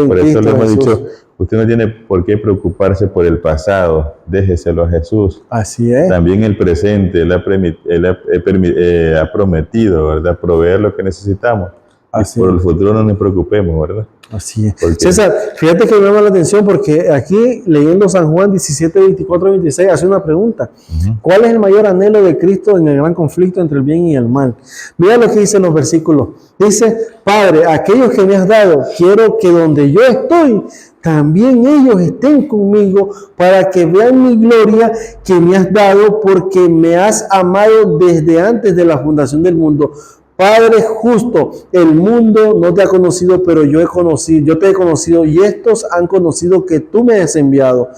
C: Por eso le hemos dicho, usted no tiene por qué preocuparse por el pasado, déjeselo a Jesús.
B: Así es.
C: También el presente, Él ha prometido, ¿verdad?, proveer lo que necesitamos.
B: Así
C: por
B: es.
C: el futuro no nos preocupemos, ¿verdad?
B: Así es.
C: Porque-
B: César, fíjate que me llama la atención porque aquí leyendo San Juan 17, 24, 26 hace una pregunta. ¿Cuál es el mayor anhelo de Cristo en el gran conflicto entre el bien y el mal? Mira lo que dice en los versículos. Dice, Padre, aquellos que me has dado, quiero que donde yo estoy, también ellos estén conmigo para que vean mi gloria que me has dado porque me has amado desde antes de la fundación del mundo. Padre justo, el mundo no te ha conocido, pero yo te he conocido y estos han conocido que tú me has enviado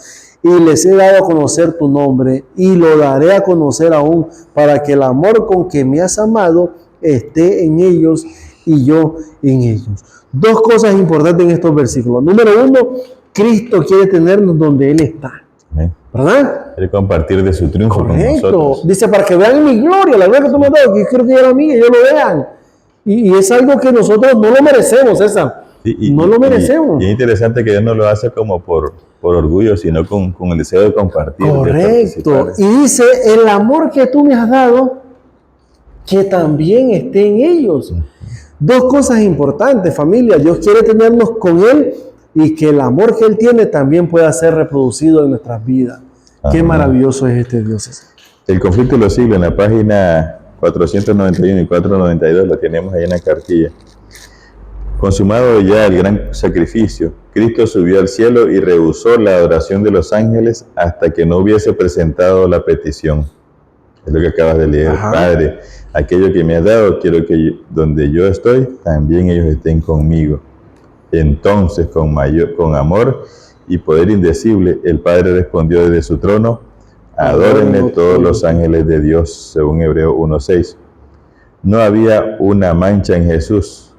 B: y les he dado a conocer tu nombre y lo daré a conocer aún para que el amor con que me has amado esté en ellos y yo en ellos. Dos cosas importantes en estos versículos. Número uno, Cristo quiere tenernos donde Él está,
C: Amén.
B: ¿verdad?
C: Quiere compartir de su triunfo con
B: Correcto.
C: nosotros.
B: Dice, para que vean mi gloria, la gloria que tú me has dado, que yo quiero que yo la mía, ellos lo vean. Y es algo que nosotros no lo merecemos, César. No lo merecemos.
C: Y es interesante que Dios no lo hace como por orgullo, sino con el deseo de compartir. De
B: Correcto.
C: participar.
B: Y dice, el amor que tú me has dado, que también esté en ellos. Dos cosas importantes, familia. Dios quiere tenernos con Él y que el amor que Él tiene también pueda ser reproducido en nuestras vidas. Qué
C: Ajá.
B: maravilloso es este Dios, César.
C: El conflicto de los siglos, en la página 491 y 492, lo tenemos ahí en la cartilla. Consumado ya el gran sacrificio, Cristo subió al cielo y rehusó la adoración de los ángeles hasta que no hubiese presentado la petición. Es lo que acabas de leer.
B: Ajá.
C: Padre, aquello que me has dado, quiero que donde yo estoy, también ellos estén conmigo. Entonces, con amor y poder indecible, el Padre respondió desde su trono, adórenle todos los ángeles de Dios, según Hebreo 1:6. No había una mancha en Jesús.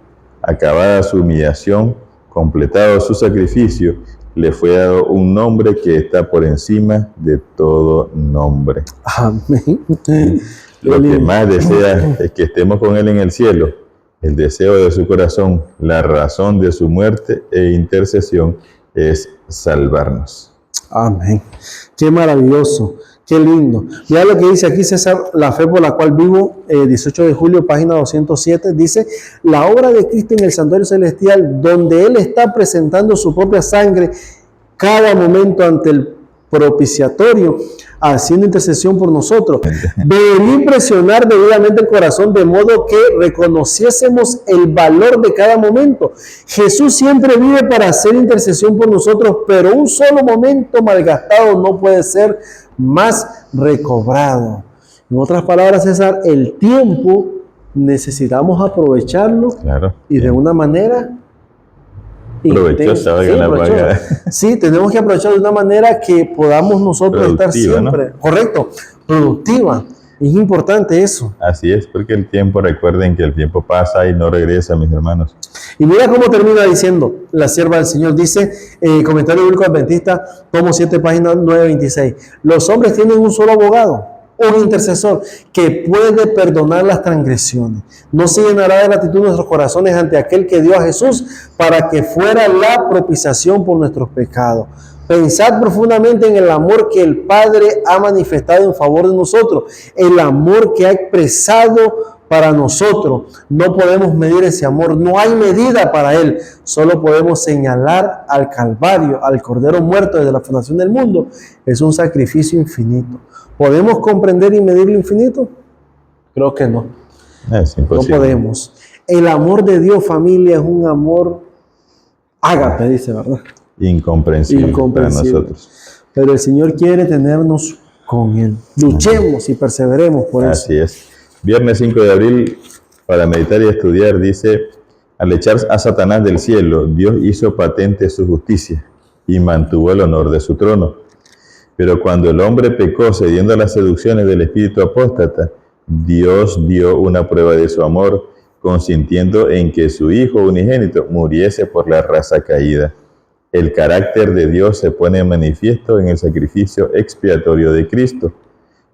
C: Acabada su humillación, completado su sacrificio, le fue dado un nombre que está por encima de todo nombre.
B: Amén.
C: Lo que más desea es que estemos con Él en el cielo. El deseo de su corazón, la razón de su muerte e intercesión es salvarnos.
B: Amén. Qué maravilloso, qué lindo. Mira lo que dice aquí César, la fe por la cual vivo, 18 de julio, página 207, dice, la obra de Cristo en el santuario celestial, donde Él está presentando su propia sangre cada momento ante el propiciatorio, haciendo intercesión por nosotros, debería impresionar debidamente el corazón de modo que reconociésemos el valor de cada momento. Jesús siempre vive para hacer intercesión por nosotros, pero un solo momento malgastado no puede ser más recobrado. En otras palabras, César, el tiempo necesitamos aprovecharlo
C: Claro.
B: y de una manera
C: Provechosa, oiga, la paga.
B: Sí, tenemos que aprovechar de una manera que podamos nosotros estar
C: Productiva,
B: siempre, correcto, productiva. Es importante eso.
C: Así es, porque el tiempo, recuerden que el tiempo pasa y no regresa, mis hermanos.
B: Y mira cómo termina diciendo la sierva del Señor. Dice, comentario bíblico adventista, tomo 7, página 926. Los hombres tienen un solo abogado, un intercesor, que puede perdonar las transgresiones. No se llenará de gratitud nuestros corazones ante aquel que dio a Jesús para que fuera la propiciación por nuestros pecados. Pensad profundamente en el amor que el Padre ha manifestado en favor de nosotros, el amor que ha expresado para nosotros. No podemos medir ese amor, no hay medida para él, solo podemos señalar al Calvario, al Cordero muerto desde la fundación del mundo. Es un sacrificio infinito. ¿Podemos comprender y medir lo infinito? Creo que no.
C: Es imposible.
B: No podemos. El amor de Dios, familia, es un amor ágape, dice, ¿verdad?
C: Incomprensible para nosotros.
B: Pero el Señor quiere tenernos con Él. Luchemos y perseveremos por eso.
C: Así es. Viernes 5 de abril, para meditar y estudiar, dice, al echar a Satanás del cielo, Dios hizo patente su justicia y mantuvo el honor de su trono. Pero cuando el hombre pecó cediendo a las seducciones del espíritu apóstata, Dios dio una prueba de su amor, consintiendo en que su Hijo unigénito muriese por la raza caída. El carácter de Dios se pone en manifiesto en el sacrificio expiatorio de Cristo.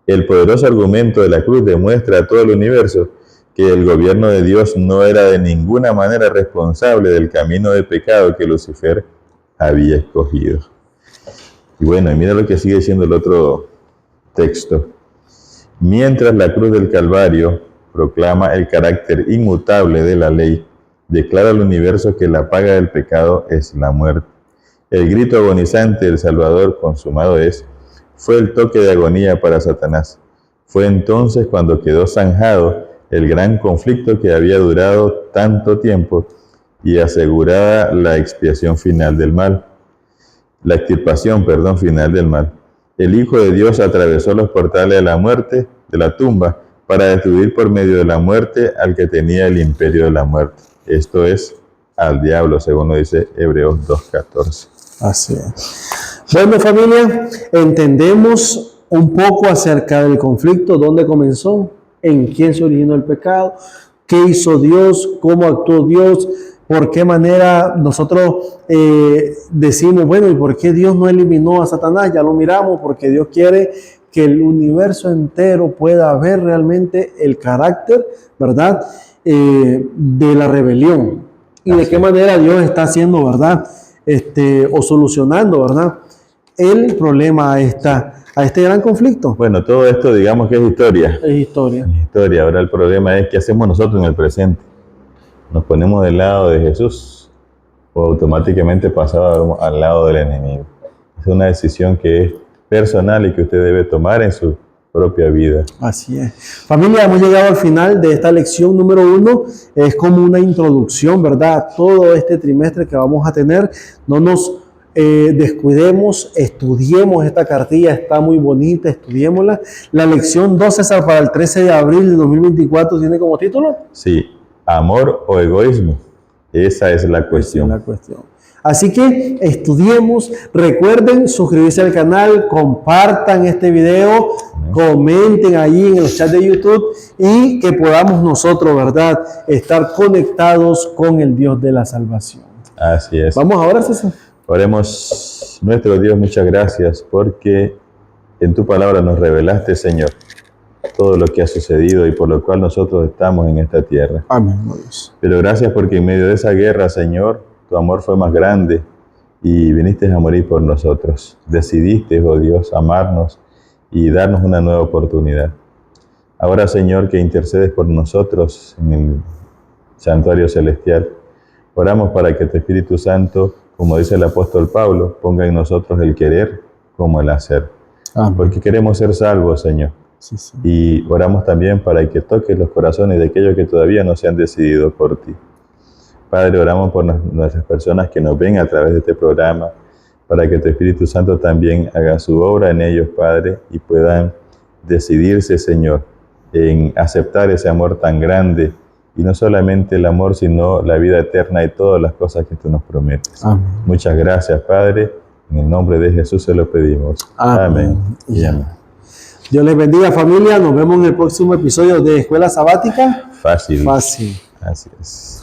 C: El poderoso argumento de la cruz demuestra a todo el universo que el gobierno de Dios no era de ninguna manera responsable del camino de pecado que Lucifer había escogido. Y bueno, y mira lo que sigue diciendo el otro texto. Mientras la cruz del Calvario proclama el carácter inmutable de la ley, declara al universo que la paga del pecado es la muerte. El grito agonizante del Salvador, consumado es, fue el toque de agonía para Satanás. Fue entonces cuando quedó zanjado el gran conflicto que había durado tanto tiempo y asegurada la expiación final del mal. La extirpación, final del mal. El Hijo de Dios atravesó los portales de la muerte, de la tumba, para destruir por medio de la muerte al que tenía el imperio de la muerte. Esto es, al diablo, según lo dice Hebreos 2:14.
B: Así es. Bueno, familia, entendemos un poco acerca del conflicto, dónde comenzó, en quién se originó el pecado, qué hizo Dios, cómo actuó Dios, por qué manera nosotros decimos, bueno, ¿y por qué Dios no eliminó a Satanás? Ya lo miramos, porque Dios quiere que el universo entero pueda ver realmente el carácter, ¿verdad?, de la rebelión. Y de qué manera Dios está haciendo, ¿verdad?, o solucionando, ¿verdad?, el problema a este gran conflicto.
C: Bueno, todo esto digamos que es historia.
B: Es historia.
C: Es historia. Ahora el problema es qué hacemos nosotros en el presente. ¿Nos ponemos del lado de Jesús o automáticamente pasamos al lado del enemigo? Es una decisión que es personal y que usted debe tomar en su propia vida.
B: Así es. Familia, hemos llegado al final de esta lección número 1. Es como una introducción, ¿verdad?, todo este trimestre que vamos a tener. No nos descuidemos, estudiemos esta cartilla, está muy bonita, estudiémosla. La lección 2, César, para el 13 de abril de 2024, ¿tiene como título?
C: Sí, amor o egoísmo. Esa es la cuestión.
B: Esa es la cuestión. Así que estudiemos, recuerden suscribirse al canal, compartan este video, comenten ahí en el chat de YouTube y que podamos nosotros, ¿verdad?, estar conectados con el Dios de la salvación.
C: Así es.
B: Vamos ahora, César.
C: Oremos. Nuestro Dios, muchas gracias porque en tu palabra nos revelaste, Señor, todo lo que ha sucedido y por lo cual nosotros estamos en esta tierra.
B: Amén, Dios.
C: Pero gracias porque en medio de esa guerra, Señor, tu amor fue más grande y viniste a morir por nosotros. Decidiste, oh Dios, amarnos y darnos una nueva oportunidad. Ahora, Señor, que intercedes por nosotros en el santuario celestial, oramos para que tu Espíritu Santo, como dice el apóstol Pablo, ponga en nosotros el querer como el hacer.
B: Amén.
C: Porque queremos ser salvos, Señor.
B: Sí, sí.
C: Y oramos también para que toques los corazones de aquellos que todavía no se han decidido por ti. Padre, oramos por nuestras personas que nos ven a través de este programa, para que tu Espíritu Santo también haga su obra en ellos, Padre, y puedan decidirse, Señor, en aceptar ese amor tan grande, y no solamente el amor, sino la vida eterna y todas las cosas que tú nos prometes.
B: Amén.
C: Muchas gracias, Padre. En el nombre de Jesús se lo pedimos. Amén. Y amén.
B: Dios les bendiga, familia. Nos vemos en el próximo episodio de Escuela Sabática.
C: Fácil.
B: Fácil.
C: Así es.